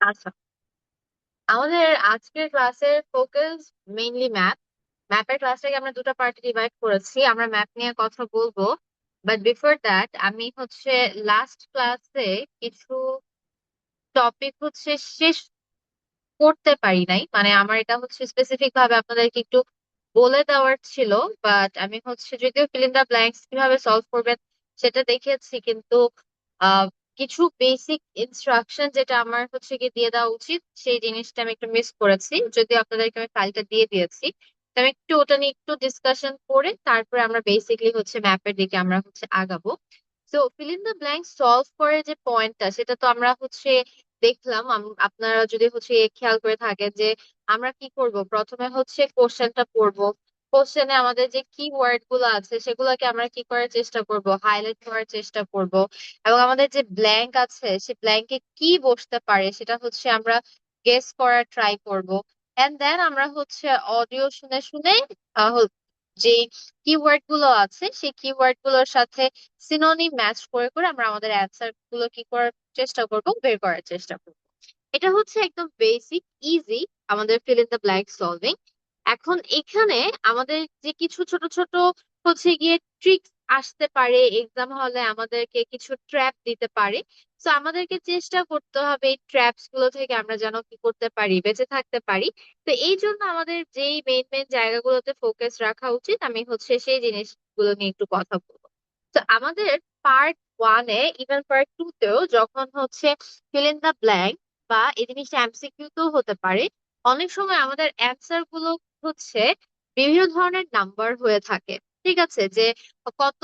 আচ্ছা, আমাদের আজকের ক্লাসের ফোকাস মেইনলি ম্যাপ। ম্যাপের ক্লাসটাকে আমরা দুটো পার্টে ডিভাইড করেছি, আমরা ম্যাপ নিয়ে কথা বলবো। বাট বিফোর দ্যাট আমি লাস্ট ক্লাসে কিছু টপিক শেষ করতে পারি নাই, মানে আমার এটা স্পেসিফিক ভাবে আপনাদেরকে একটু বলে দেওয়ার ছিল। বাট আমি যদিও ফিল ইন দা ব্ল্যাঙ্কস কিভাবে সলভ করবেন সেটা দেখেছি, কিন্তু আহ কিছু বেসিক ইনস্ট্রাকশন যেটা আমার কি দিয়ে দেওয়া উচিত সেই জিনিসটা আমি একটু মিস করেছি, যদিও আপনাদেরকে আমি ফাইলটা দিয়ে দিয়েছি। তো আমি একটু ওটা নিয়ে একটু ডিসকাশন করে তারপরে আমরা বেসিকলি ম্যাপের দিকে আমরা আগাবো। তো feel in the blank solve করে যে পয়েন্টটা সেটা তো আমরা দেখলাম। আপনারা যদি খেয়াল করে থাকেন যে আমরা কি করব, প্রথমে কোশ্চেনটা পড়বো। কোশ্চেনে আমাদের যে কি ওয়ার্ড গুলো আছে সেগুলোকে আমরা কি করার চেষ্টা করব, হাইলাইট করার চেষ্টা করব। এবং আমাদের যে ব্ল্যাঙ্ক আছে সে ব্ল্যাঙ্কে কি বসতে পারে সেটা আমরা গেস করার ট্রাই করব। এন্ড দেন আমরা অডিও শুনে শুনে যে কিওয়ার্ড গুলো আছে সেই কিওয়ার্ড গুলোর সাথে সিনোনিম ম্যাচ করে করে আমরা আমাদের অ্যান্সার গুলো কি করার চেষ্টা করব, বের করার চেষ্টা করব। এটা একদম বেসিক, ইজি আমাদের feel in the blank solving. এখন এখানে আমাদের যে কিছু ছোট ছোট গিয়ে ট্রিক্স আসতে পারে, এক্সাম হলে আমাদেরকে কিছু ট্র্যাপ দিতে পারে। তো আমাদেরকে চেষ্টা করতে হবে এই ট্র্যাপস গুলো থেকে আমরা যেন কি করতে পারি, বেঁচে থাকতে পারি। তো এই জন্য আমাদের যেই মেইন মেইন জায়গাগুলোতে ফোকাস রাখা উচিত আমি সেই জিনিসগুলো নিয়ে একটু কথা বলবো। তো আমাদের পার্ট ওয়ানে, ইভেন পার্ট টু তেও যখন ফিল ইন দা ব্ল্যাঙ্ক বা এই জিনিসটা এমসিকিউ তেও হতে পারে, অনেক সময় আমাদের অ্যান্সার গুলো হচ্ছে বিভিন্ন ধরনের নাম্বার হয়ে থাকে। ঠিক আছে, যে কত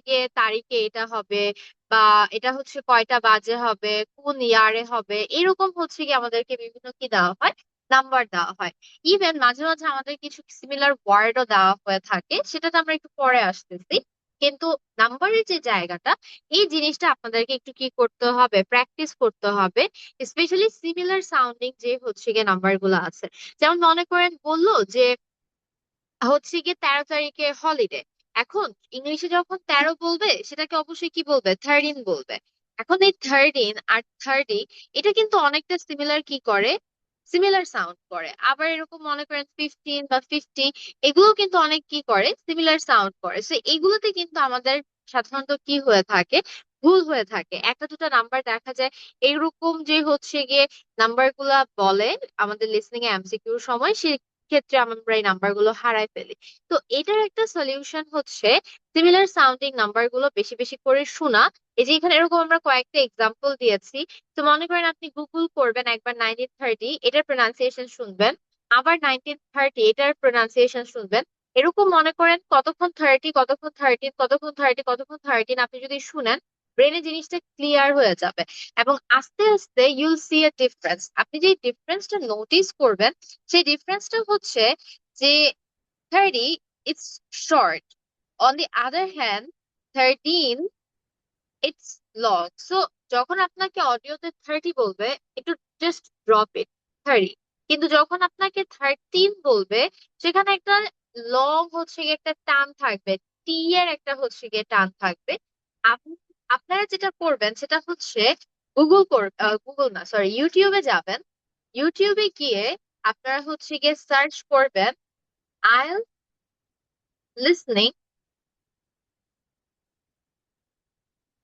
গিয়ে তারিখে এটা হবে, বা এটা কয়টা বাজে হবে, কোন ইয়ারে হবে, এরকম গিয়ে আমাদেরকে বিভিন্ন কি দেওয়া হয়, নাম্বার দেওয়া হয়। ইভেন মাঝে মাঝে আমাদের কিছু সিমিলার ওয়ার্ডও দেওয়া হয়ে থাকে, সেটাতে আমরা একটু পরে আসতেছি। কিন্তু নাম্বারের যে জায়গাটা, এই জিনিসটা আপনাদেরকে একটু কি করতে হবে, প্র্যাকটিস করতে হবে। স্পেশালি সিমিলার সাউন্ডিং যে গিয়ে নাম্বার গুলো আছে। যেমন মনে করেন বললো যে গিয়ে 13 তারিখে হলিডে। এখন ইংলিশে যখন 13 বলবে সেটাকে অবশ্যই কি বলবে, 13 বলবে। এখন এই 13 আর 30 এটা কিন্তু অনেকটা সিমিলার কি করে, সিমিলার সাউন্ড করে। আবার এরকম মনে করেন 15 বা 50, এগুলো কিন্তু অনেক কি করে, সিমিলার সাউন্ড করে। সো এগুলোতে কিন্তু আমাদের সাধারণত কি হয়ে থাকে, ভুল হয়ে থাকে। একটা দুটো নাম্বার দেখা যায় এইরকম যে গিয়ে নাম্বার গুলা বলে আমাদের লিসনিং এ এমসিকিউর সময়, ক্ষেত্রে আমরা এই নাম্বার গুলো হারাই ফেলি। তো এটার একটা সলিউশন সিমিলার সাউন্ডিং নাম্বার গুলো বেশি বেশি করে শোনা। এই যে এখানে এরকম আমরা কয়েকটা এক্সাম্পল দিয়েছি। তো মনে করেন আপনি গুগল করবেন একবার 1930 এটার প্রোনাউন্সিয়েশন শুনবেন, আবার 1930 এটার প্রোনাউন্সিয়েশন শুনবেন। এরকম মনে করেন কতক্ষণ 30, কতক্ষণ 13, কতক্ষণ 30, কতক্ষণ 13 আপনি যদি শুনেন, ব্রেনে জিনিসটা ক্লিয়ার হয়ে যাবে। এবং আস্তে আস্তে ইউল সি এ ডিফারেন্স। আপনি যে ডিফারেন্সটা নোটিস করবেন সেই ডিফারেন্সটা যে 30 it's short, on the other hand 13 it's long. So যখন আপনাকে অডিওতে 30 বলবে, একটু জাস্ট ড্রপ ইট, 30। কিন্তু যখন আপনাকে 13 বলবে, সেখানে একটা লং গিয়ে একটা টান থাকবে, টি এর একটা গিয়ে টান থাকবে। আপনি আপনারা যেটা করবেন সেটা গুগল না, সরি, ইউটিউবে যাবেন। ইউটিউবে গিয়ে আপনারা গিয়ে সার্চ করবেন আইএল লিসনিং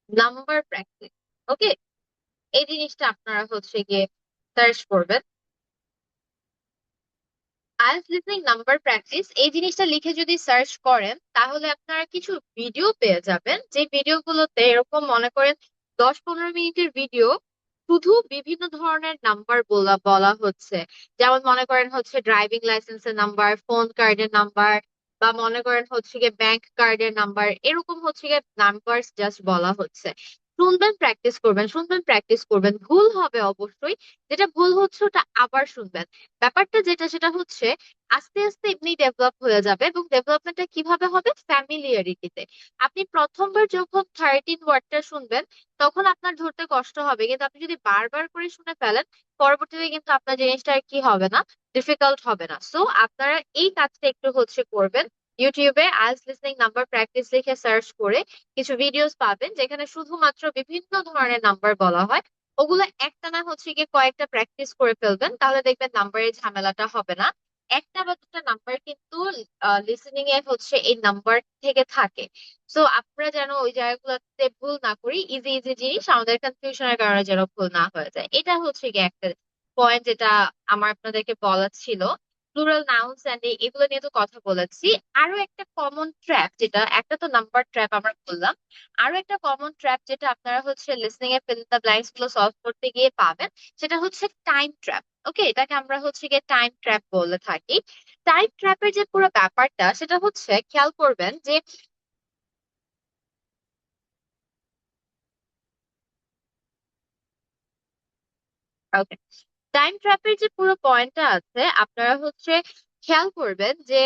নাম্বার প্র্যাকটিস। ওকে, এই জিনিসটা আপনারা গিয়ে সার্চ করবেন, আইএলটিএস লিসনিং নাম্বার প্র্যাকটিস। এই জিনিসটা লিখে যদি সার্চ করেন তাহলে আপনারা কিছু ভিডিও পেয়ে যাবেন, যে ভিডিওগুলোতে এরকম মনে করেন 10-15 মিনিটের ভিডিও, শুধু বিভিন্ন ধরনের নাম্বার বলা বলা হচ্ছে। যেমন মনে করেন ড্রাইভিং লাইসেন্সের নাম্বার, ফোন কার্ডের নাম্বার, বা মনে করেন গিয়ে ব্যাংক কার্ডের নাম্বার, এরকম গিয়ে নাম্বার জাস্ট বলা হচ্ছে। শুনবেন, প্র্যাকটিস করবেন, শুনবেন, প্র্যাকটিস করবেন, ভুল হবে অবশ্যই। যেটা ভুল হচ্ছে ওটা আবার শুনবেন। ব্যাপারটা যেটা সেটা আস্তে আস্তে এমনি ডেভেলপ হয়ে যাবে। এবং ডেভেলপমেন্টটা কিভাবে হবে, ফ্যামিলিয়ারিটিতে। আপনি প্রথমবার যখন 13 ওয়ার্ডটা শুনবেন তখন আপনার ধরতে কষ্ট হবে, কিন্তু আপনি যদি বারবার করে শুনে ফেলেন পরবর্তীতে কিন্তু আপনার জিনিসটা আর কি হবে না, ডিফিকাল্ট হবে না। সো আপনারা এই কাজটা একটু করবেন। ইউটিউবে আইএলটিএস লিসনিং নাম্বার প্র্যাকটিস লিখে সার্চ করে কিছু ভিডিওস পাবেন যেখানে শুধুমাত্র বিভিন্ন ধরনের নাম্বার বলা হয়। ওগুলো একটানা হচ্ছে গিয়ে কয়েকটা প্র্যাকটিস করে ফেলবেন, তাহলে দেখবেন নাম্বারের ঝামেলাটা হবে না। একটা বা দুটা নাম্বার কিন্তু লিসেনিং এ হচ্ছে এই নাম্বার থেকে থাকে। সো আপনারা যেন ওই জায়গাগুলোতে ভুল না করি, ইজি ইজি জিনিস আমাদের কনফিউশনের কারণে যেন ভুল না হয়ে যায়, এটা হচ্ছে গিয়ে একটা পয়েন্ট যেটা আমার আপনাদেরকে বলা ছিল। প্লুরাল নাউন্স এন্ড এগুলো নিয়ে তো কথা বলেছি। আরো একটা কমন ট্র্যাপ, যেটা একটা তো নাম্বার ট্র্যাপ আমরা বললাম, আরো একটা কমন ট্র্যাপ যেটা আপনারা হচ্ছে listening A feel in the blanks গুলো সলভ করতে গিয়ে পাবেন, সেটা হচ্ছে টাইম ট্র্যাপ। ওকে, এটাকে আমরা হচ্ছে গিয়ে টাইম ট্র্যাপ বলে থাকি। টাইম ট্র্যাপের যে পুরো ব্যাপারটা সেটা হচ্ছে, খেয়াল করবেন যে টাইম ট্র্যাপের যে পুরো পয়েন্টটা আছে, আপনারা হচ্ছে খেয়াল করবেন যে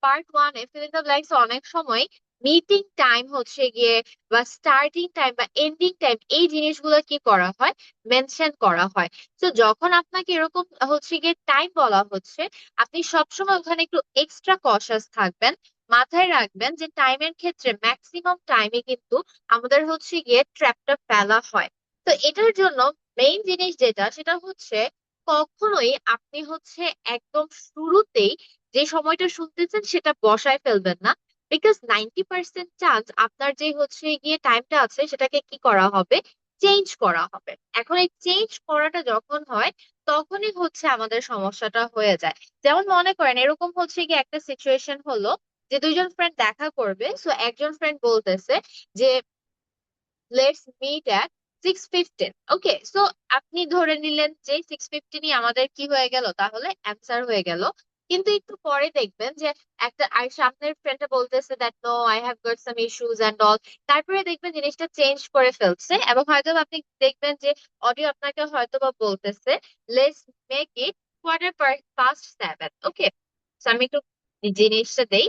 পার্ট 1-এ ফিল ইন দ্য ব্ল্যাঙ্কস অনেক সময় মিটিং টাইম হচ্ছে গিয়ে বা স্টার্টিং টাইম বা এন্ডিং টাইম এই জিনিসগুলো কি করা হয়, মেনশন করা হয়। তো যখন আপনাকে এরকম হচ্ছে গিয়ে টাইম বলা হচ্ছে, আপনি সবসময় ওখানে একটু এক্সট্রা কশাস থাকবেন। মাথায় রাখবেন যে টাইমের ক্ষেত্রে ম্যাক্সিমাম টাইমে কিন্তু আমাদের হচ্ছে গিয়ে ট্র্যাপটা ফেলা হয়। তো এটার জন্য মেইন জিনিস যেটা, সেটা হচ্ছে কখনোই আপনি হচ্ছে একদম শুরুতেই যে সময়টা শুনতেছেন সেটা বসায় ফেলবেন না। বিকজ 90% চান্স আপনার যে হচ্ছে গিয়ে টাইমটা আছে সেটাকে কি করা হবে, চেঞ্জ করা হবে। এখন এই চেঞ্জ করাটা যখন হয়, তখনই হচ্ছে আমাদের সমস্যাটা হয়ে যায়। যেমন মনে করেন এরকম হচ্ছে গিয়ে একটা সিচুয়েশন হলো যে দুইজন ফ্রেন্ড দেখা করবে, সো একজন ফ্রেন্ড বলতেছে যে let's meet at 6:15। Okay, so আপনি ধরে নিলেন যে 6:15ই আমাদের কি হয়ে গেল, তাহলে অ্যান্সার হয়ে গেল। কিন্তু একটু পরে দেখবেন যে একটা আর সামনের ফ্রেন্ডটা বলতেছে that no, I have got some issues and all. তারপরে দেখবেন জিনিসটা চেঞ্জ করে ফেলছে, এবং হয়তো বা আপনি দেখবেন যে অডিও আপনাকে হয়তো বা বলতেছে let's make it quarter past 7। ওকে, আমি একটু জিনিসটা দেই।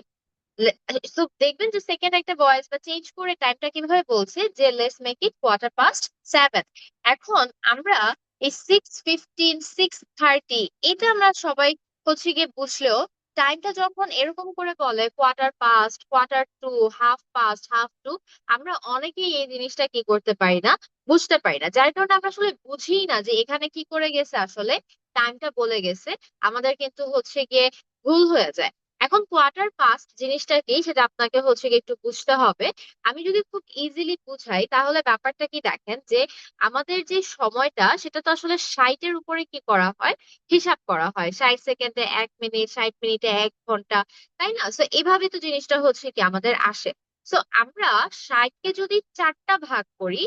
সো দেখবেন যে সেকেন্ড একটা ভয়েস বা চেঞ্জ করে টাইমটা কিভাবে বলছে যে let's make it quarter past 7। এখন আমরা এই 6:15, 6:30 এটা আমরা সবাই হচ্ছে গিয়ে বুঝলেও, টাইমটা যখন এরকম করে বলে quarter past, quarter to, half past, half to, আমরা অনেকেই এই জিনিসটা কি করতে পারি না, বুঝতে পারি না, যার কারণে আমরা আসলে বুঝিই না যে এখানে কি করে গেছে, আসলে টাইমটা বলে গেছে। আমাদের কিন্তু হচ্ছে গিয়ে ভুল হয়ে যায়। এখন quarter past জিনিসটা কি সেটা আপনাকে হচ্ছে গিয়ে একটু বুঝতে হবে। আমি যদি খুব ইজিলি বুঝাই, তাহলে ব্যাপারটা কি দেখেন যে আমাদের যে সময়টা সেটা তো আসলে 60-এর উপরে কি করা হয়, হিসাব করা হয়। 60 সেকেন্ডে 1 মিনিট, 60 মিনিটে 1 ঘন্টা, তাই না? তো এইভাবে তো জিনিসটা হচ্ছে কি আমাদের আসে। তো আমরা 60-কে যদি চারটা ভাগ করি,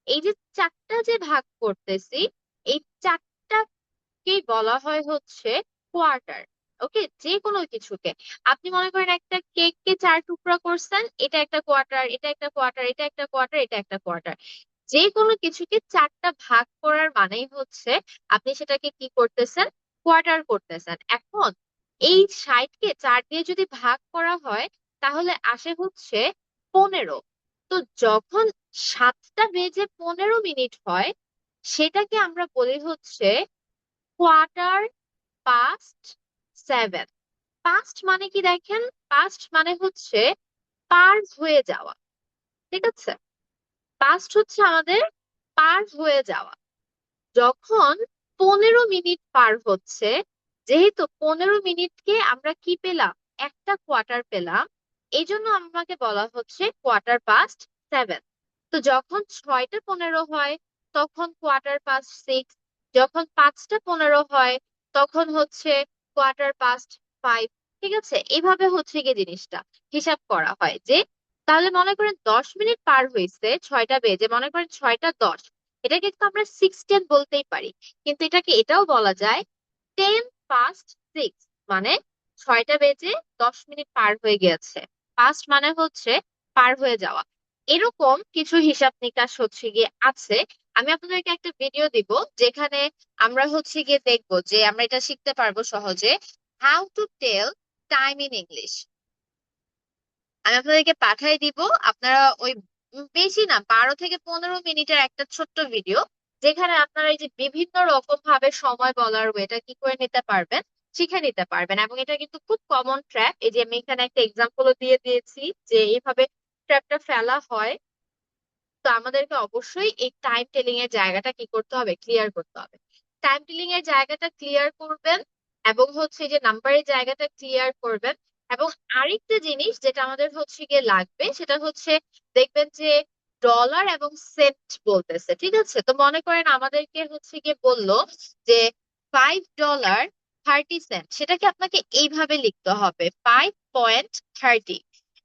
এই যে চারটা যে ভাগ করতেছি, এই চারটাকেই বলা হয় হচ্ছে কোয়ার্টার। ওকে, যে কোনো কিছুকে আপনি মনে করেন একটা কেককে 4 টুকরা করছেন, এটা একটা কোয়ার্টার, এটা একটা কোয়ার্টার, এটা একটা কোয়ার্টার, এটা একটা কোয়ার্টার। যে কোনো কিছুকে চারটা ভাগ করার মানেই হচ্ছে আপনি সেটাকে কি করতেছেন, কোয়ার্টার করতেছেন। এখন এই 60-কে 4 দিয়ে যদি ভাগ করা হয়, তাহলে আসে হচ্ছে 15। তো যখন 7টা বেজে 15 মিনিট হয়, সেটাকে আমরা বলি হচ্ছে quarter past 7। পাস্ট মানে কি দেখেন, পাস্ট মানে হচ্ছে পার হয়ে যাওয়া। ঠিক আছে, পাস্ট হচ্ছে আমাদের পার হয়ে যাওয়া। যখন 15 মিনিট পার হচ্ছে, যেহেতু 15 মিনিটকে আমরা কি পেলাম, একটা কোয়ার্টার পেলাম, এই জন্য আমাকে বলা হচ্ছে quarter past 7। তো যখন 6টা 15 হয়, তখন quarter past 6। যখন 5টা 15 হয়, তখন হচ্ছে quarter past 5। ঠিক আছে, এইভাবে হচ্ছে গিয়ে জিনিসটা হিসাব করা হয় যে, তাহলে মনে করেন 10 মিনিট পার হয়েছে 6টা বেজে, মনে করেন 6টা 10, এটাকে কিন্তু আমরা 6:10 বলতেই পারি। কিন্তু এটাকে এটাও বলা যায় 10 past 6, মানে 6টা বেজে 10 মিনিট পার হয়ে গিয়েছে। পাস্ট মানে হচ্ছে পার হয়ে যাওয়া। এরকম কিছু হিসাব নিকাশ হচ্ছে গিয়ে আছে। আমি আপনাদেরকে একটা ভিডিও দিব, যেখানে আমরা হচ্ছে গিয়ে দেখবো যে আমরা এটা শিখতে পারবো সহজে, how to tell time in English. আমি আপনাদেরকে পাঠাই দিব। আপনারা ওই বেশি না, 12 থেকে 15 মিনিটের একটা ছোট্ট ভিডিও, যেখানে আপনারা এই যে বিভিন্ন রকম ভাবে সময় বলার ওয়েটা কি করে নিতে পারবেন, শিখে নিতে পারবেন। এবং এটা কিন্তু খুব কমন ট্র্যাপ। এই যে আমি এখানে একটা এক্সাম্পল দিয়ে দিয়েছি যে এইভাবে ট্র্যাপটা ফেলা হয়। তো আমাদেরকে অবশ্যই এই টাইম টেলিং এর জায়গাটা কি করতে হবে, ক্লিয়ার করতে হবে। টাইম টেলিং এর জায়গাটা ক্লিয়ার করবেন এবং হচ্ছে যে নাম্বারের জায়গাটা ক্লিয়ার করবেন। এবং আরেকটা জিনিস যেটা আমাদের হচ্ছে গিয়ে লাগবে সেটা হচ্ছে, দেখবেন যে ডলার এবং সেন্ট বলতেছে, ঠিক আছে? তো মনে করেন আমাদেরকে হচ্ছে গিয়ে বললো যে $5.30, সেটাকে আপনাকে এইভাবে লিখতে হবে, 5.30।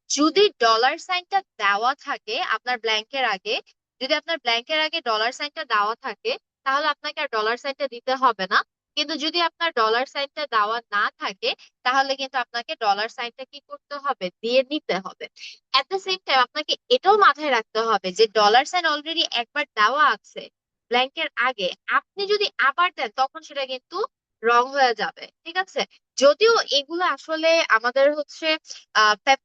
যদি ডলার সাইনটা দেওয়া থাকে আপনার ব্ল্যাঙ্কের আগে, যদি আপনার ব্ল্যাঙ্কের আগে ডলার সাইনটা দেওয়া থাকে, তাহলে আপনাকে আর ডলার সাইনটা দিতে হবে না। কিন্তু যদি আপনার ডলার সাইনটা দেওয়া না থাকে, তাহলে কিন্তু আপনাকে ডলার সাইনটা কি করতে হবে, দিয়ে নিতে হবে। এট দ্য সেম টাইম আপনাকে এটাও মাথায় রাখতে হবে যে ডলার সাইন অলরেডি একবার দেওয়া আছে ব্ল্যাঙ্কের আগে, আপনি যদি আবার দেন তখন সেটা কিন্তু রং হয়ে যাবে, ঠিক আছে? যদিও এগুলো আসলে আমাদের হচ্ছে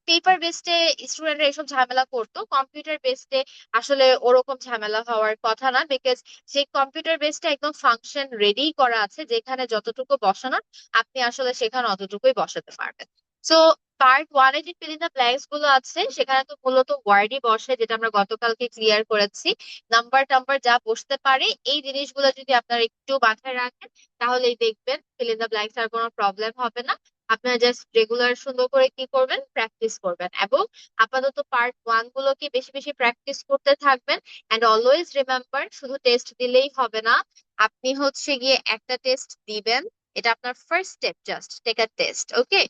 পেপার বেসডে স্টুডেন্টরা এসব ঝামেলা করতো, কম্পিউটার বেসডে আসলে ওরকম ঝামেলা হওয়ার কথা না, বিকজ সেই কম্পিউটার বেসটা একদম ফাংশন রেডি করা আছে, যেখানে যতটুকু বসানোর আপনি আসলে সেখানে অতটুকুই বসাতে পারবেন। সো পার্ট 1-এ যে ফিল ইন দ্য ব্ল্যাঙ্কস গুলো আছে সেখানে তো মূলত ওয়ার্ডই বসে, যেটা আমরা গতকালকে ক্লিয়ার করেছি। নাম্বার টাম্বার যা বসতে পারে এই জিনিসগুলো যদি আপনারা একটু মাথায় রাখেন, তাহলেই দেখবেন ফিল ইন দ্য ব্ল্যাঙ্কস আর কোনো প্রবলেম হবে না। আপনারা জাস্ট রেগুলার সুন্দর করে কি করবেন, প্র্যাকটিস করবেন। এবং আপাতত পার্ট 1 গুলোকে বেশি বেশি প্র্যাকটিস করতে থাকবেন। এন্ড অলওয়েজ রিমেম্বার, শুধু টেস্ট দিলেই হবে না, আপনি হচ্ছে গিয়ে একটা টেস্ট দিবেন। এটা আপনার first step, just take a test, okay?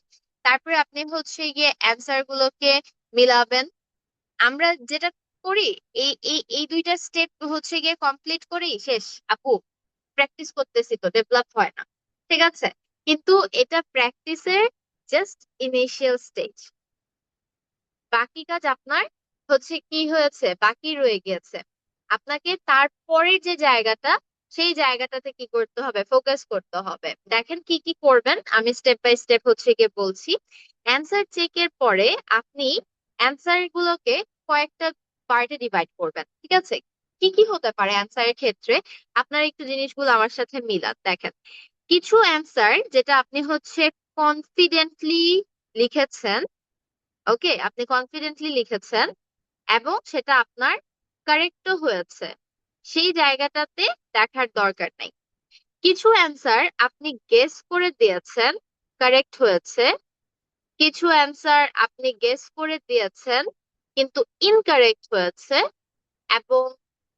তারপরে আপনি হচ্ছে গিয়ে অ্যান্সার গুলোকে মিলাবেন। আমরা যেটা করি, এই দুইটা স্টেপ হচ্ছে গিয়ে কমপ্লিট করি, শেষ আপু। প্র্যাকটিস করতেছি তো ডেভেলপ হয় না, ঠিক আছে? কিন্তু এটা প্র্যাকটিসের জাস্ট ইনিশিয়াল স্টেজ। বাকি কাজ আপনার হচ্ছে কি হয়েছে, বাকি রয়ে গিয়েছে। আপনাকে তারপরের যে জায়গাটা, সেই জায়গাটাতে কি করতে হবে, ফোকাস করতে হবে। দেখেন কি কি করবেন, আমি স্টেপ বাই স্টেপ হচ্ছে গিয়ে বলছি। অ্যান্সার চেকের পরে আপনি অ্যান্সার গুলোকে কয়েকটা পার্টে ডিভাইড করবেন, ঠিক আছে? কি কি হতে পারে অ্যান্সারের ক্ষেত্রে, আপনার একটু জিনিসগুলো আমার সাথে মিলান। দেখেন, কিছু অ্যান্সার যেটা আপনি হচ্ছে কনফিডেন্টলি লিখেছেন, ওকে, আপনি কনফিডেন্টলি লিখেছেন এবং সেটা আপনার কারেক্টও হয়েছে, সেই জায়গাটাতে দেখার দরকার নাই। কিছু অ্যান্সার আপনি গেস করে দিয়েছেন, কারেক্ট হয়েছে। কিছু অ্যান্সার আপনি গেস করে দিয়েছেন কিন্তু ইনকারেক্ট হয়েছে। এবং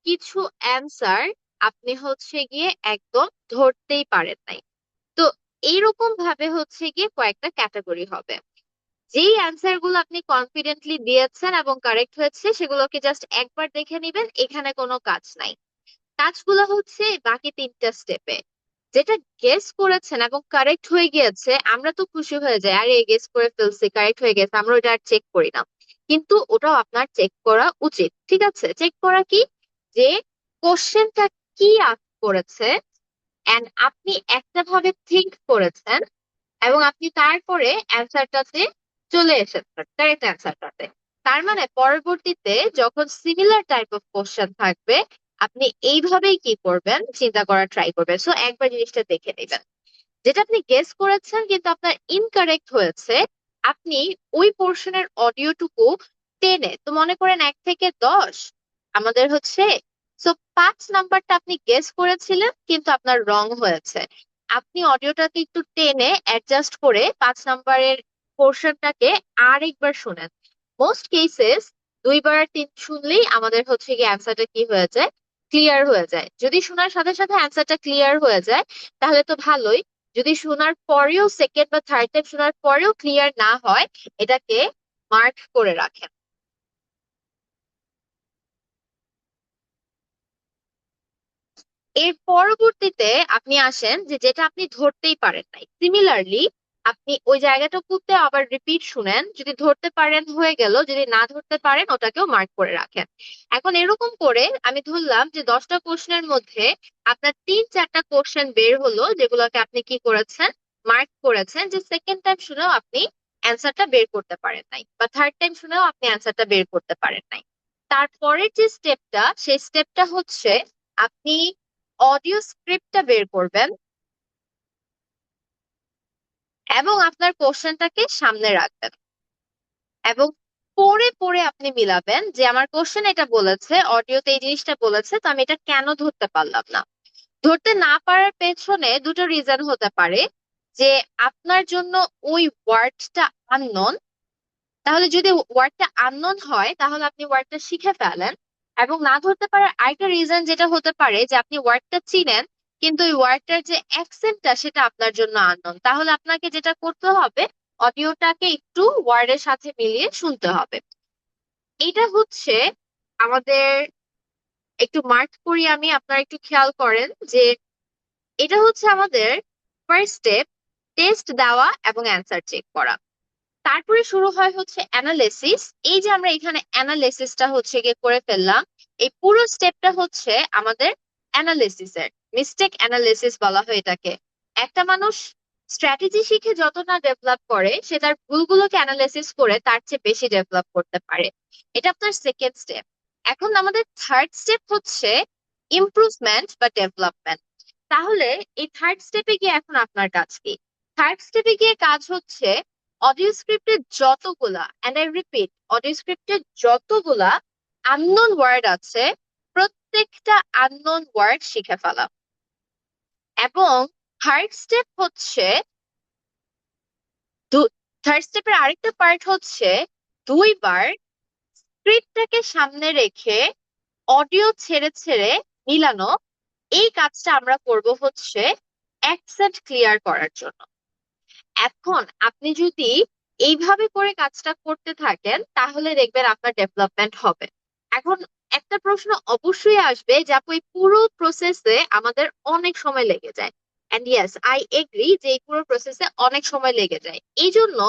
কিছু অ্যান্সার আপনি হচ্ছে গিয়ে একদম ধরতেই পারেন নাই। তো এইরকম ভাবে হচ্ছে গিয়ে কয়েকটা ক্যাটাগরি হবে। যেই অ্যান্সার গুলো আপনি কনফিডেন্টলি দিয়েছেন এবং কারেক্ট হয়েছে, সেগুলোকে জাস্ট একবার দেখে নিবেন, এখানে কোনো কাজ নাই। কাজগুলো হচ্ছে বাকি 3টা স্টেপে। যেটা গেস করেছেন এবং কারেক্ট হয়ে গিয়েছে, আমরা তো খুশি হয়ে যাই, আরে গেস করে ফেলছি, কারেক্ট হয়ে গেছে, আমরা ওটা আর চেক করি না। কিন্তু ওটাও আপনার চেক করা উচিত, ঠিক আছে? চেক করা কি, যে কোশ্চেনটা কি আস্ক করেছে, এন্ড আপনি একটা ভাবে থিঙ্ক করেছেন এবং আপনি তারপরে অ্যান্সারটাতে চলে এসেছেন, কারেক্ট অ্যান্সারটাতে। তার মানে পরবর্তীতে যখন সিমিলার টাইপ অফ কোশ্চেন থাকবে, আপনি এইভাবেই কি করবেন, চিন্তা করার ট্রাই করবেন। সো একবার জিনিসটা দেখে নেবেন, যেটা আপনি গেস করেছেন কিন্তু আপনার ইনকারেক্ট হয়েছে, আপনি ওই পোর্শনের অডিওটুকু টেনে, তো মনে করেন 1 থেকে 10 আমাদের হচ্ছে, সো 5 নাম্বারটা আপনি গেস করেছিলেন কিন্তু আপনার রং হয়েছে, আপনি অডিওটাকে একটু টেনে অ্যাডজাস্ট করে 5 নাম্বারের পোর্শনটাকে আরেকবার শুনেন। মোস্ট কেসেস 2 বার 3 শুনলেই আমাদের হচ্ছে কি অ্যান্সারটা কি হয়ে যায়, ক্লিয়ার হয়ে যায়। যদি শোনার সাথে সাথে অ্যান্সারটা ক্লিয়ার হয়ে যায় তাহলে তো ভালোই। যদি শোনার পরেও সেকেন্ড বা থার্ড টাইম শোনার পরেও ক্লিয়ার না হয়, এটাকে মার্ক করে রাখেন। এর পরবর্তীতে আপনি আসেন যে যেটা আপনি ধরতেই পারেন নাই, সিমিলারলি আপনি ওই জায়গাটুকুতে আবার রিপিট শুনেন, যদি ধরতে পারেন হয়ে গেল, যদি না ধরতে পারেন ওটাকেও মার্ক করে রাখেন। এখন এরকম করে আমি ধরলাম যে 10টা কোশ্চেনের মধ্যে আপনার 3-4টা কোশ্চেন বের হলো, যেগুলোকে আপনি কি করেছেন, মার্ক করেছেন, যে সেকেন্ড টাইম শুনেও আপনি অ্যান্সারটা বের করতে পারেন নাই, বা থার্ড টাইম শুনেও আপনি অ্যান্সারটা বের করতে পারেন নাই। তারপরের যে স্টেপটা, সেই স্টেপটা হচ্ছে আপনি অডিও স্ক্রিপ্টটা বের করবেন এবং আপনার কোশ্চেনটাকে সামনে রাখবেন। এবং পড়ে পড়ে আপনি মিলাবেন যে আমার কোশ্চেন এটা বলেছে, অডিওতে এই জিনিসটা বলেছে, তো আমি এটা কেন ধরতে পারলাম না। ধরতে না পারার পেছনে দুটো রিজন হতে পারে, যে আপনার জন্য ওই ওয়ার্ডটা আননোন। তাহলে যদি ওয়ার্ডটা আননোন হয় তাহলে আপনি ওয়ার্ডটা শিখে ফেলেন। এবং না ধরতে পারার আরেকটা রিজন যেটা হতে পারে যে আপনি ওয়ার্ডটা চিনেন কিন্তু ওই ওয়ার্ডটার যে অ্যাকসেন্টটা সেটা আপনার জন্য আননোন। তাহলে আপনাকে যেটা করতে হবে, অডিওটাকে একটু ওয়ার্ডের সাথে মিলিয়ে শুনতে হবে। এটা হচ্ছে আমাদের, একটু মার্ক করি আমি, আপনারা একটু খেয়াল করেন যে এটা হচ্ছে আমাদের ফার্স্ট স্টেপ, টেস্ট দেওয়া এবং অ্যান্সার চেক করা। তারপরে শুরু হয় হচ্ছে অ্যানালিসিস। এই যে আমরা এখানে অ্যানালিসিসটা হচ্ছে গিয়ে করে ফেললাম, এই পুরো স্টেপটা হচ্ছে আমাদের অ্যানালিসিসের মিস্টেক অ্যানালিসিস বলা হয় এটাকে। একটা মানুষ স্ট্র্যাটেজি শিখে যত না ডেভেলপ করে, সে তার ভুলগুলোকে অ্যানালিসিস করে তার চেয়ে বেশি ডেভেলপ করতে পারে। এটা আপনার সেকেন্ড স্টেপ। এখন আমাদের থার্ড স্টেপ হচ্ছে ইমপ্রুভমেন্ট বা ডেভেলপমেন্ট। তাহলে এই থার্ড স্টেপে গিয়ে এখন আপনার কাজ কি? থার্ড স্টেপে গিয়ে কাজ হচ্ছে অডিও স্ক্রিপ্টের যতগুলা, এন্ড আই রিপিট, অডিও স্ক্রিপ্টের যতগুলা আননোন ওয়ার্ড আছে প্রত্যেকটা আননোন ওয়ার্ড শিখে ফেলা। এবং থার্ড স্টেপ হচ্ছে, থার্ড স্টেপের আরেকটা পার্ট হচ্ছে দুইবার স্ক্রিপ্টটাকে সামনে রেখে অডিও ছেড়ে ছেড়ে মিলানো। এই কাজটা আমরা করব হচ্ছে অ্যাকসেন্ট ক্লিয়ার করার জন্য। এখন আপনি যদি এইভাবে করে কাজটা করতে থাকেন তাহলে দেখবেন আপনার ডেভেলপমেন্ট হবে। এখন একটা প্রশ্ন অবশ্যই আসবে যে আপু এই পুরো প্রসেসে আমাদের অনেক সময় লেগে যায়। এন্ড ইয়েস, আই এগ্রি যে এই পুরো প্রসেসে অনেক সময় লেগে যায়। এই জন্য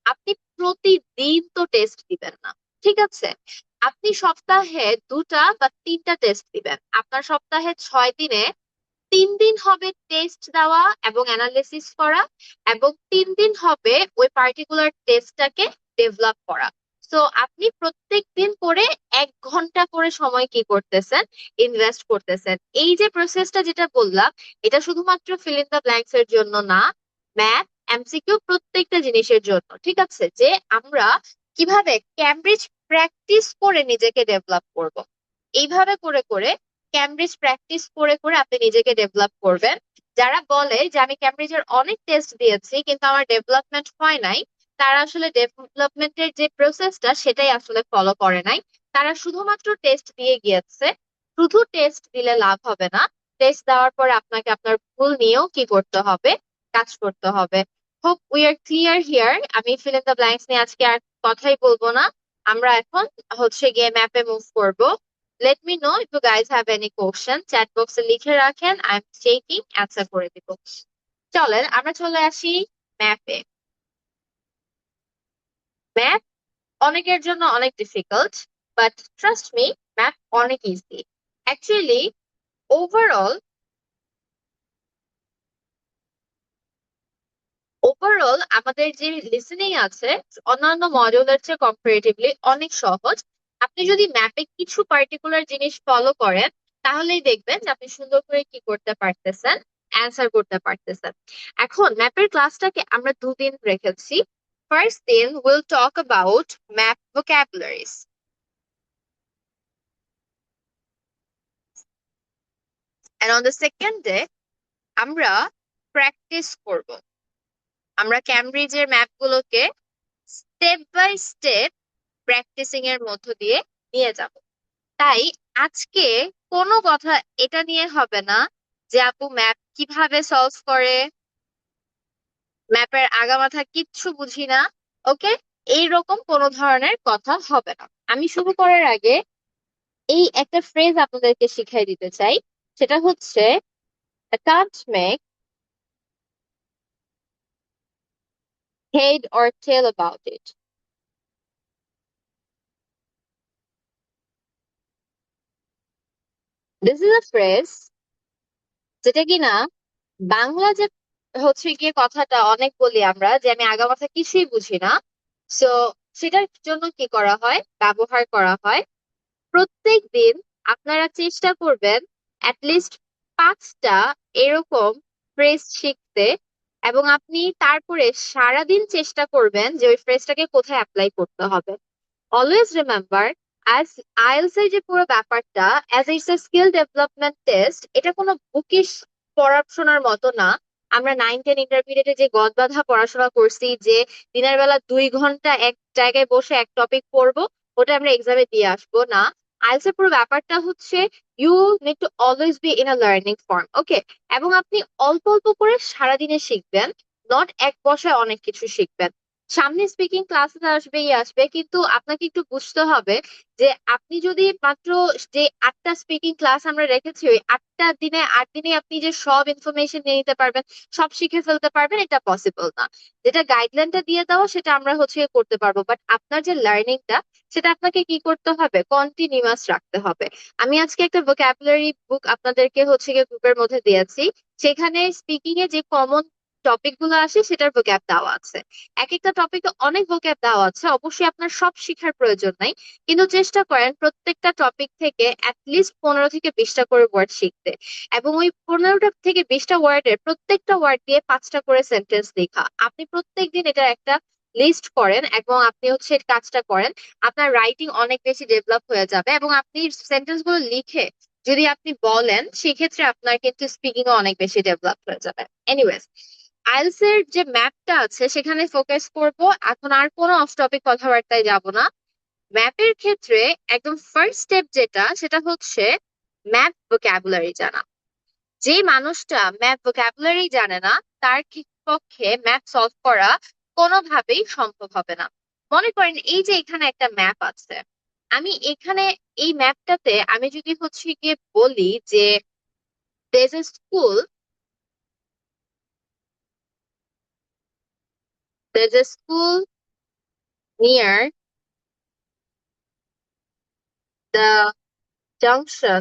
আপনি প্রতিদিন তো টেস্ট দিবেন না, ঠিক আছে? আপনি সপ্তাহে 2টা বা 3টা টেস্ট দিবেন। আপনার সপ্তাহে 6 দিনে 3 দিন হবে টেস্ট দেওয়া এবং অ্যানালিসিস করা, এবং 3 দিন হবে ওই পার্টিকুলার টেস্টটাকে ডেভেলপ করা। সো আপনি প্রত্যেক দিন করে 1 ঘন্টা করে সময় কি করতেছেন, ইনভেস্ট করতেছেন। এই যে প্রসেসটা যেটা বললাম, এটা শুধুমাত্র ফিল ইন দ্য ব্ল্যাঙ্কস এর জন্য না, ম্যাথ, এমসিকিউ প্রত্যেকটা জিনিসের জন্য, ঠিক আছে? যে আমরা কিভাবে ক্যামব্রিজ প্র্যাকটিস করে নিজেকে ডেভেলপ করব। এইভাবে করে করে ক্যামব্রিজ প্র্যাকটিস করে করে আপনি নিজেকে ডেভেলপ করবেন। যারা বলে যে আমি ক্যামব্রিজের অনেক টেস্ট দিয়েছি কিন্তু আমার ডেভেলপমেন্ট হয় নাই, তারা আসলে ডেভেলপমেন্টের যে প্রসেসটা সেটাই আসলে ফলো করে নাই। তারা শুধুমাত্র টেস্ট দিয়ে গিয়েছে। শুধু টেস্ট দিলে লাভ হবে না, টেস্ট দেওয়ার পরে আপনাকে আপনার ভুল নিয়েও কি করতে হবে, কাজ করতে হবে। Hope we are clear here. আমি ফিল ইন দ্য ব্ল্যাঙ্কস নিয়ে আজকে আর কথাই বলবো না। আমরা এখন হচ্ছে গিয়ে ম্যাপে মুভ করব। Let me know if you guys have any question. Chat বক্সে লিখে রাখেন, আই এম চেকিং, অ্যান্সার করে দিব। চলেন আমরা চলে আসি ম্যাপে। ম্যাপ অনেকের জন্য অনেক difficult, but trust me, map অনেক ইজি। অ্যাকচুয়ালি ওভারঅল ওভারঅল আমাদের যে লিসেনিং আছে অন্যান্য মডিউলের চেয়ে কম্পারেটিভলি অনেক সহজ। আপনি যদি ম্যাপে কিছু পার্টিকুলার জিনিস ফলো করেন তাহলেই দেখবেন যে আপনি সুন্দর করে কি করতে পারতেছেন, অ্যান্সার করতে পারতেছেন। এখন ম্যাপের ক্লাসটাকে আমরা 2 দিন রেখেছি। ফার্স্ট দিন will talk about map vocabularies, and on the second day আমরা প্র্যাকটিস করব। আমরা ক্যামব্রিজের ম্যাপগুলোকে স্টেপ বাই স্টেপ প্র্যাকটিসিং এর মধ্য দিয়ে নিয়ে যাব। তাই আজকে কোনো কথা এটা নিয়ে হবে না যে আপু ম্যাপ কিভাবে সলভ করে, ম্যাপের আগামাথা কিচ্ছু বুঝি না, ওকে, এইরকম কোনো ধরনের কথা হবে না। আমি শুরু করার আগে এই একটা ফ্রেজ আপনাদেরকে শিখাই দিতে চাই, সেটা হচ্ছে I can't make head or tail about it. This is a phrase যেটা কিনা বাংলা যে হচ্ছে গিয়ে কথাটা অনেক বলি আমরা যে আমি আগামাথা কিছুই বুঝি না। সো সেটার জন্য কি করা হয়, ব্যবহার করা হয়। প্রত্যেক দিন আপনারা চেষ্টা করবেন অ্যাটলিস্ট 5টা এরকম ফ্রেজ শিখতে, এবং আপনি তারপরে সারাদিন চেষ্টা করবেন যে ওই ফ্রেজটাকে কোথায় অ্যাপ্লাই করতে হবে। অলওয়েজ রিমেম্বার, অ্যাজ আইএলস এর যে পুরো ব্যাপারটা as it's a skill development test, এটা কোনো বুকিশ পড়াশোনার মতো না। আমরা 9-10 ইন্টারমিডিয়েটে যে গদবাঁধা পড়াশোনা করছি, যে দিনের বেলা 2 ঘন্টা এক জায়গায় বসে এক টপিক পড়বো, ওটা আমরা এক্সামে দিয়ে আসবো না। আইএলস এর পুরো ব্যাপারটা হচ্ছে you need to always be in a learning form, okay? এবং আপনি অল্প অল্প করে সারাদিনে শিখবেন, নট এক বসায় অনেক কিছু শিখবেন। সামনে স্পিকিং ক্লাসেস আসবেই আসবে, কিন্তু আপনাকে একটু বুঝতে হবে যে আপনি যদি মাত্র যে 8টা স্পিকিং ক্লাস আমরা রেখেছি, ওই 8 দিনে আপনি যে সব ইনফরমেশন নিয়ে নিতে পারবেন, সব শিখে ফেলতে পারবেন, এটা পসিবল না। যেটা গাইডলাইনটা দিয়ে দেওয়া সেটা আমরা হচ্ছে করতে পারবো, বাট আপনার যে লার্নিংটা, সেটা আপনাকে কি করতে হবে, কন্টিনিউয়াস রাখতে হবে। আমি আজকে একটা ভোকাবুলারি বুক আপনাদেরকে হচ্ছে গ্রুপের মধ্যে দিয়েছি, সেখানে স্পিকিং এ যে কমন টপিক গুলো আসে সেটার ভোক্যাব দেওয়া আছে। এক একটা টপিকে অনেক ভোক্যাব দেওয়া আছে, অবশ্যই আপনার সব শেখার প্রয়োজন নাই, কিন্তু চেষ্টা করেন প্রত্যেকটা টপিক থেকে অ্যাটলিস্ট 15 থেকে 20টা করে ওয়ার্ড শিখতে, এবং ওই 15টা থেকে 20টা ওয়ার্ডের প্রত্যেকটা ওয়ার্ড দিয়ে 5টা করে সেন্টেন্স লেখা। আপনি প্রত্যেকদিন এটা একটা লিস্ট করেন এবং আপনি হচ্ছে এই কাজটা করেন, আপনার রাইটিং অনেক বেশি ডেভেলপ হয়ে যাবে, এবং আপনি সেন্টেন্স গুলো লিখে যদি আপনি বলেন, সেক্ষেত্রে আপনার কিন্তু স্পিকিং অনেক বেশি ডেভেলপ হয়ে যাবে। এনিওয়েজ, আইএলটিএস এর যে ম্যাপটা আছে সেখানে ফোকাস করব, এখন আর কোনো অফ টপিক কথাবার্তায় যাব না। ম্যাপের ক্ষেত্রে একদম ফার্স্ট স্টেপ যেটা, সেটা হচ্ছে ম্যাপ ভোকাবুলারি জানা। যে মানুষটা ম্যাপ ভোকাবুলারি জানে না, তার পক্ষে ম্যাপ সলভ করা কোনোভাবেই সম্ভব হবে না। মনে করেন এই যে এখানে একটা ম্যাপ আছে, আমি এখানে এই ম্যাপটাতে আমি যদি হচ্ছে গিয়ে বলি যে there's a school, there's a school near the junction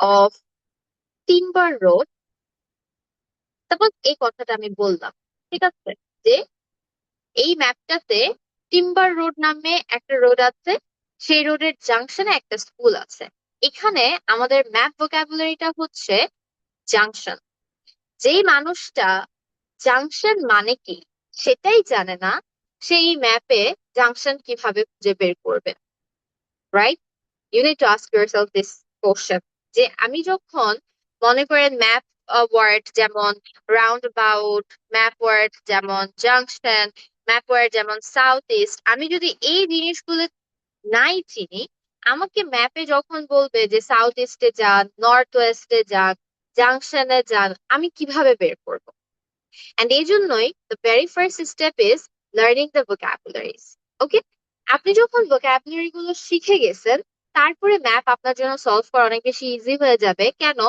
of timber road, তারপর এই কথাটা আমি বললাম, ঠিক আছে, যে এই ম্যাপটাতে টিম্বার রোড নামে একটা রোড আছে, সেই রোডের জাংশনে একটা স্কুল আছে। এখানে আমাদের ম্যাপ ভোকাবুলারিটা হচ্ছে জাংশন। যেই মানুষটা জাংশন মানে কি সেটাই জানে না, সেই ম্যাপে জাংশন কিভাবে খুঁজে বের করবে, right? You need to ask yourself this question, যে আমি যখন মনে করেন ম্যাপ ওয়ার্ড যেমন রাউন্ড অ্যাবাউট, ম্যাপ ওয়ার্ড যেমন জাংশন, ম্যাপ ওয়ার্ড যেমন সাউথ ইস্ট, আমি যদি এই জিনিসগুলো নাই চিনি, আমাকে ম্যাপে যখন বলবে যে সাউথ ইস্টে যান, নর্থ ওয়েস্টে যান, জাংশনে যান, আমি কিভাবে বের করব? এন্ড এই জন্যই the very first step is learning the vocabularies, okay? আপনি যখন ভোকাবুলারি গুলো শিখে গেছেন, তারপরে ম্যাপ আপনার জন্য সলভ করা অনেক বেশি ইজি হয়ে যাবে। কেন?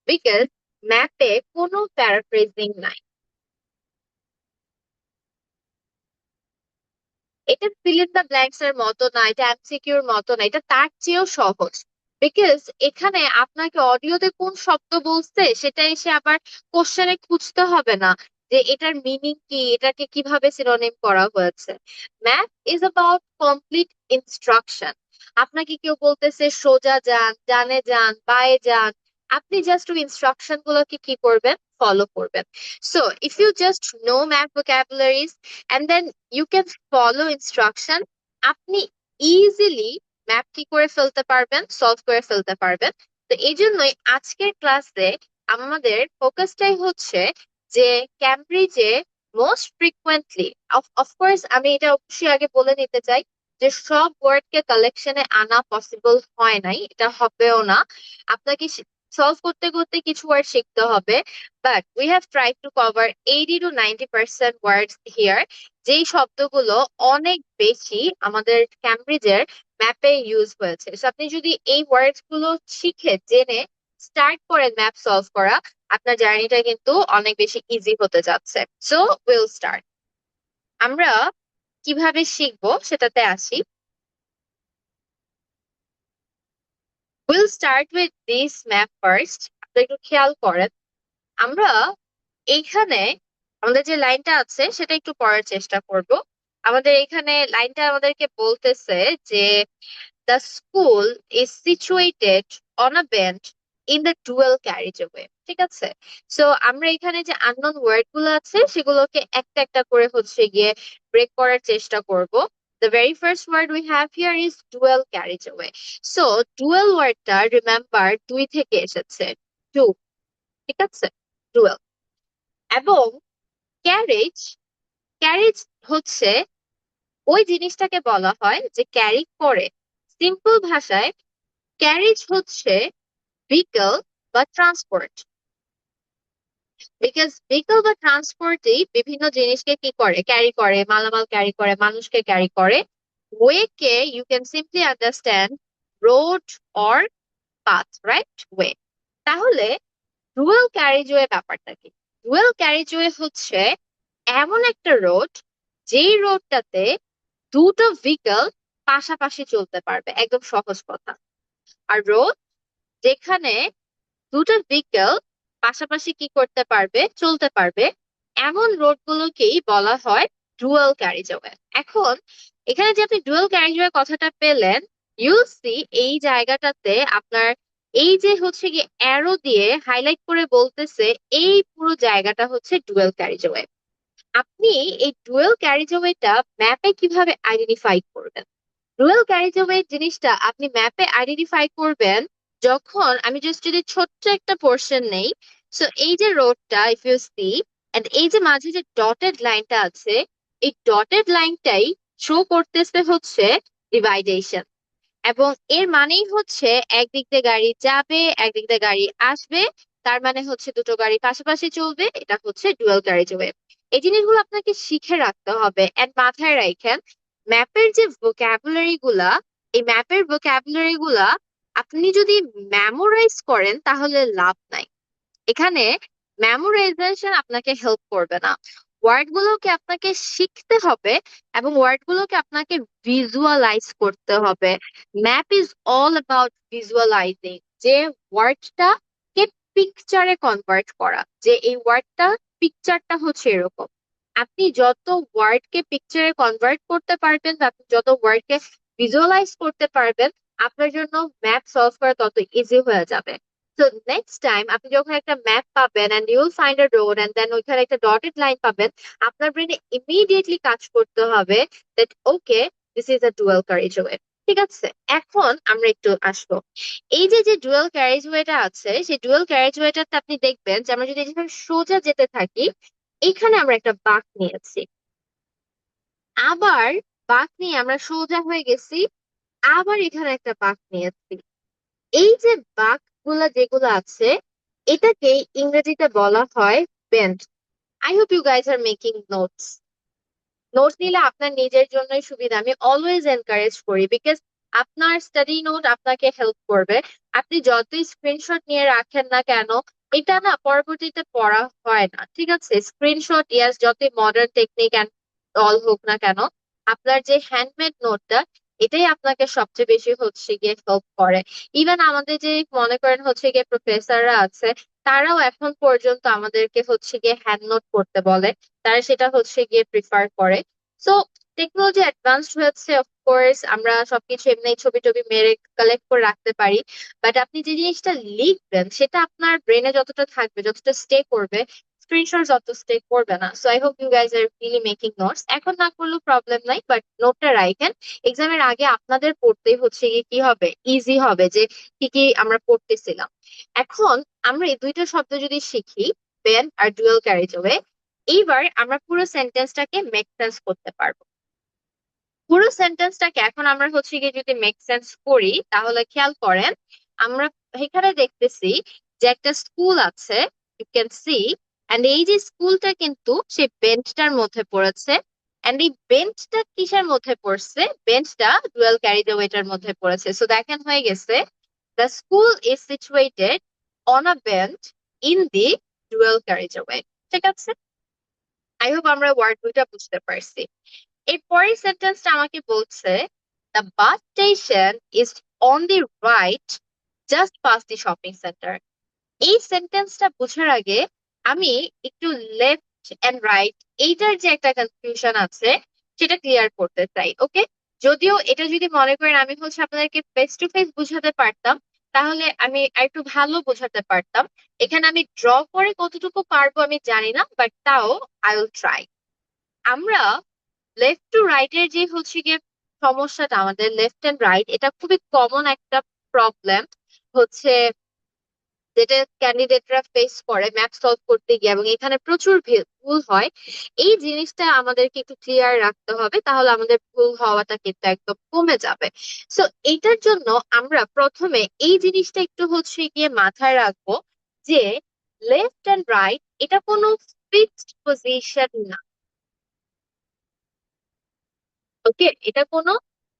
বিকজ ম্যাপে কোনো প্যারাফ্রেজিং নাই। এটা ফিল ইন দ্য ব্ল্যাঙ্কস এর মতো না, এটা এমসিকিউর মতো না, এটা তার চেয়েও সহজ। বিকজ এখানে আপনাকে অডিওতে কোন শব্দ বলছে সেটা এসে আবার কোশ্চেনে খুঁজতে হবে না, যে এটার মিনিং কি, এটাকে কিভাবে সিনোনিম করা হয়েছে। Math is about complete instruction. আপনাকে কেউ বলতেছে সোজা যান, ডানে যান, বাঁয়ে যান, আপনি জাস্ট ওই ইনস্ট্রাকশন গুলোকে কি করবেন, ফলো করবেন। So if you just know map vocabularies and then you can follow instruction, আপনি ইজিলি ম্যাপ কি করে ফেলতে পারবেন, সলভ করে ফেলতে পারবেন। তো এই জন্যই আজকের ক্লাসে আমাদের ফোকাসটাই হচ্ছে যে ক্যামব্রিজে মোস্ট ফ্রিকুয়েন্টলি, অফকোর্স আমি এটা অবশ্যই আগে বলে নিতে চাই যে সব ওয়ার্ডকে কালেকশনে আনা পসিবল হয় নাই, এটা হবেও না। আপনাকে সলভ করতে করতে কিছু ওয়ার্ড শিখতে হবে, but we have tried to cover 80 to 90% words here, যেই শব্দগুলো অনেক বেশি আমাদের ক্যামব্রিজের ম্যাপে ইউজ হয়েছে। So আপনি যদি এই ওয়ার্ডস গুলো শিখে জেনে স্টার্ট করেন ম্যাপ সলভ করা, আপনার জার্নিটা কিন্তু অনেক বেশি ইজি হতে যাচ্ছে। So will start. আমরা কিভাবে শিখবো সেটাতে আসি। Will start with this map first. আপনি একটু খেয়াল করেন, আমরা এইখানে আমাদের যে লাইনটা আছে সেটা একটু পড়ার চেষ্টা করব। আমাদের এখানে লাইনটা আমাদেরকে বলতেছে যে the school is situated on a bench in the dual carriageway, ঠিক আছে? সো আমরা এখানে যে আননোন ওয়ার্ড গুলো আছে সেগুলোকে একটা একটা করে হচ্ছে গিয়ে ব্রেক করার চেষ্টা করব। The very first word we have here is dual carriageway. So dual ওয়ার্ডটা রিমেম্বার দুই থেকে এসেছে, টু, ঠিক আছে, ডুয়েল। এবং ক্যারেজ, ক্যারেজ হচ্ছে ওই জিনিসটাকে বলা হয় যে ক্যারি করে। সিম্পল ভাষায় ক্যারেজ হচ্ছে ভেহিকল বা ট্রান্সপোর্ট। বিকজ ভেহিকল বা ট্রান্সপোর্টই বিভিন্ন জিনিসকে কি করে, ক্যারি করে, মালামাল ক্যারি করে, মানুষকে ক্যারি করে। ওয়ে কে you can simply understand road or path, right, way. তাহলে ডুয়াল ক্যারিজওয়ে ব্যাপারটা কি? ডুয়াল ক্যারিজওয়ে হচ্ছে এমন একটা রোড যেই রোডটাতে দুটো ভেহিকল পাশাপাশি চলতে পারবে, একদম সহজ কথা। আর রোড যেখানে দুটো ভেহিকল পাশাপাশি কি করতে পারবে, চলতে পারবে, এমন রোড গুলোকেই বলা হয় ডুয়াল ক্যারিজওয়ে। এখন এখানে যে আপনি ডুয়াল ক্যারিজওয়ে কথাটা পেলেন, ইউল সি এই জায়গাটাতে আপনার এই যে হচ্ছে কি অ্যারো দিয়ে হাইলাইট করে বলতেছে এই পুরো জায়গাটা হচ্ছে ডুয়াল ক্যারিজওয়ে। আপনি এই ডুয়াল ক্যারিজওয়েটা ম্যাপে কিভাবে আইডেন্টিফাই করবেন? ডুয়াল ক্যারিজওয়ে জিনিসটা আপনি ম্যাপে আইডেন্টিফাই করবেন যখন, আমি জাস্ট যদি ছোট্ট একটা পোর্শন নেই। সো এই যে রোডটা ইফ ইউ সি, এন্ড এই যে মাঝে যে ডটেড লাইনটা আছে, এই ডটেড লাইনটাই শো করতেছে হচ্ছে ডিভাইডেশন। এবং এর মানেই হচ্ছে একদিক দিয়ে গাড়ি যাবে, একদিক দিয়ে গাড়ি আসবে, তার মানে হচ্ছে দুটো গাড়ি পাশাপাশি চলবে, এটা হচ্ছে ডুয়াল ক্যারিজওয়ে। এই জিনিসগুলো আপনাকে শিখে রাখতে হবে এন্ড মাথায় রাখেন ম্যাপের যে ভোকাবুলারি গুলা, এই ম্যাপের ভোকাবুলারি গুলা আপনি যদি মেমোরাইজ করেন তাহলে লাভ নাই। এখানে মেমোরাইজেশন আপনাকে হেল্প করবে না। ওয়ার্ড গুলোকে আপনাকে শিখতে হবে এবং ওয়ার্ড গুলোকে আপনাকে ভিজুয়ালাইজ করতে হবে। ম্যাপ ইজ অল অ্যাবাউট ভিজুয়ালাইজিং, যে ওয়ার্ডটা কে পিকচারে কনভার্ট করা, যে এই ওয়ার্ডটা পিকচারটা হচ্ছে এরকম। আপনি যত ওয়ার্ডকে পিকচারে কনভার্ট করতে পারবেন বা আপনি যত ওয়ার্ডকে ভিজুয়ালাইজ করতে পারবেন, আপনার জন্য ম্যাপ সলভ করা তত ইজি হয়ে যাবে। তো নেক্সট টাইম আপনি যখন একটা ম্যাপ পাবেন and you will find a road and then ওইখানে একটা ডটেড লাইন পাবেন, আপনার ব্রেনে ইমিডিয়েটলি কাজ করতে হবে that okay, this is a dual carriageway. ঠিক আছে, এখন আমরা একটু আসবো এই যে যে ডুয়াল ক্যারিজওয়েটা আছে, সেই ডুয়াল ক্যারিজওয়েটাতে আপনি দেখবেন যে আমরা যদি এখানে সোজা যেতে থাকি, এখানে আমরা একটা বাঁক নিয়েছি, আবার বাঁক নিয়ে আমরা সোজা হয়ে গেছি, আবার এখানে একটা বাঁক নিয়েছি। এই যে বাঁক গুলা যেগুলো আছে, এটাকে ইংরেজিতে বলা হয় bend. I hope you guys are making notes. Note নিলে আপনার নিজের জন্যই সুবিধা, আমি অলওয়েজ এনকারেজ করি, বিকজ আপনার স্টাডি নোট আপনাকে হেল্প করবে। আপনি যতই স্ক্রিনশট নিয়ে রাখেন না কেন, এটা না পরবর্তীতে পড়া হয় না, ঠিক আছে। স্ক্রিনশট ইয়াস, যতই মডার্ন টেকনিক অ্যান্ড অল হোক না কেন, আপনার যে হ্যান্ডমেড নোটটা, এটাই আপনাকে সবচেয়ে বেশি হচ্ছে গিয়ে হেল্প করে। ইভেন আমাদের যে মনে করেন হচ্ছে গিয়ে প্রফেসররা আছে, তারাও এখন পর্যন্ত আমাদেরকে হচ্ছে গিয়ে হ্যান্ড নোট করতে বলে, তারা সেটা হচ্ছে গিয়ে প্রিফার করে। সো টেকনোলজি অ্যাডভান্সড হয়েছে, অফকোর্স আমরা সবকিছু এমনি ছবি টবি মেরে কালেক্ট করে রাখতে পারি, বাট আপনি যে জিনিসটা লিখবেন সেটা আপনার ব্রেনে যতটা থাকবে, যতটা স্টে করবে, স্ক্রিনশট যত স্টে করবে না। So I hope you guys are really making notes. এখন না করলেও প্রবলেম নাই, বাট নোটটা রাখেন, এক্সামের আগে আপনাদের পড়তেই হচ্ছে গিয়ে কি হবে, ইজি হবে যে কি কি আমরা পড়তেছিলাম। এখন আমরা এই দুইটা শব্দ যদি শিখি, বেন আর ডুয়াল ক্যারিজওয়ে, এইবার আমরা পুরো সেন্টেন্সটাকে মেক সেন্স করতে পারবো। পুরো সেন্টেন্সটাকে এখন আমরা হচ্ছে গিয়ে যদি মেক সেন্স করি, তাহলে খেয়াল করেন আমরা এখানে দেখতেছি যে একটা স্কুল আছে, ইউ ক্যান সি, এন্ড এই যে স্কুলটা কিন্তু সেই বেঞ্চটার মধ্যে পড়েছে। এন্ড এই বেঞ্চটা কিসের মধ্যে পড়ছে? বেঞ্চটা ডুয়াল ক্যারিজওয়েটার মধ্যে পড়েছে। সো দেখেন হয়ে গেছে, the school is situated on a bench in the dual carriageway. ঠিক আছে, আই হোপ আমরা ওয়ার্ড দুইটা বুঝতে পারছি। এর পরের সেন্টেন্সটা আমাকে বলছে the bus station is on the right just pass the shopping centre. এই সেন্টেন্সটা বোঝার আগে আমি একটু লেফট এন্ড রাইট এইটার যে একটা কনফিউশন আছে সেটা ক্লিয়ার করতে চাই, ওকে। যদিও এটা যদি মনে করেন আমি হচ্ছে আপনাদেরকে ফেস টু ফেস বুঝাতে পারতাম, তাহলে আমি একটু ভালো বোঝাতে পারতাম। এখানে আমি ড্র করে কতটুকু পারবো আমি জানি না, বাট তাও আই উইল ট্রাই। আমরা লেফট টু রাইট এর যে হচ্ছে গিয়ে সমস্যাটা আমাদের লেফট এন্ড রাইট, এটা খুবই কমন একটা প্রবলেম হচ্ছে, যেটা ক্যান্ডিডেটরা ফেস করে ম্যাথ সলভ করতে গিয়ে, এবং এখানে প্রচুর ভুল হয়। এই জিনিসটা আমাদেরকে একটু ক্লিয়ার রাখতে হবে, তাহলে আমাদের ভুল হওয়াটা কিন্তু একদম কমে যাবে। সো এটার জন্য আমরা প্রথমে এই জিনিসটা একটু হচ্ছে গিয়ে মাথায় রাখবো যে লেফট এন্ড রাইট এটা কোনো ফিক্সড পজিশন না। ওকে, এটা কোনো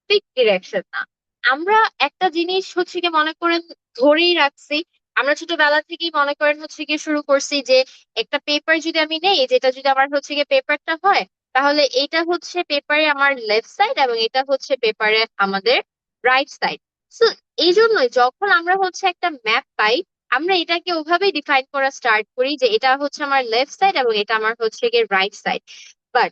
ফিক্স ডিরেকশন না। আমরা একটা জিনিস হচ্ছে কি মনে করেন ধরেই রাখছি, আমরা ছোটবেলা থেকেই মনে করেন হচ্ছে গিয়ে শুরু করছি যে একটা পেপার যদি আমি নেই, যেটা যদি আমার হচ্ছে গিয়ে পেপারটা হয়, তাহলে এটা হচ্ছে পেপারে আমার লেফট সাইড এবং এটা হচ্ছে পেপারে আমাদের রাইট সাইড। সো এই জন্যই যখন আমরা হচ্ছে একটা ম্যাপ পাই, আমরা এটাকে ওভাবেই ডিফাইন করা স্টার্ট করি যে এটা হচ্ছে আমার লেফট সাইড এবং এটা আমার হচ্ছে গিয়ে right side. But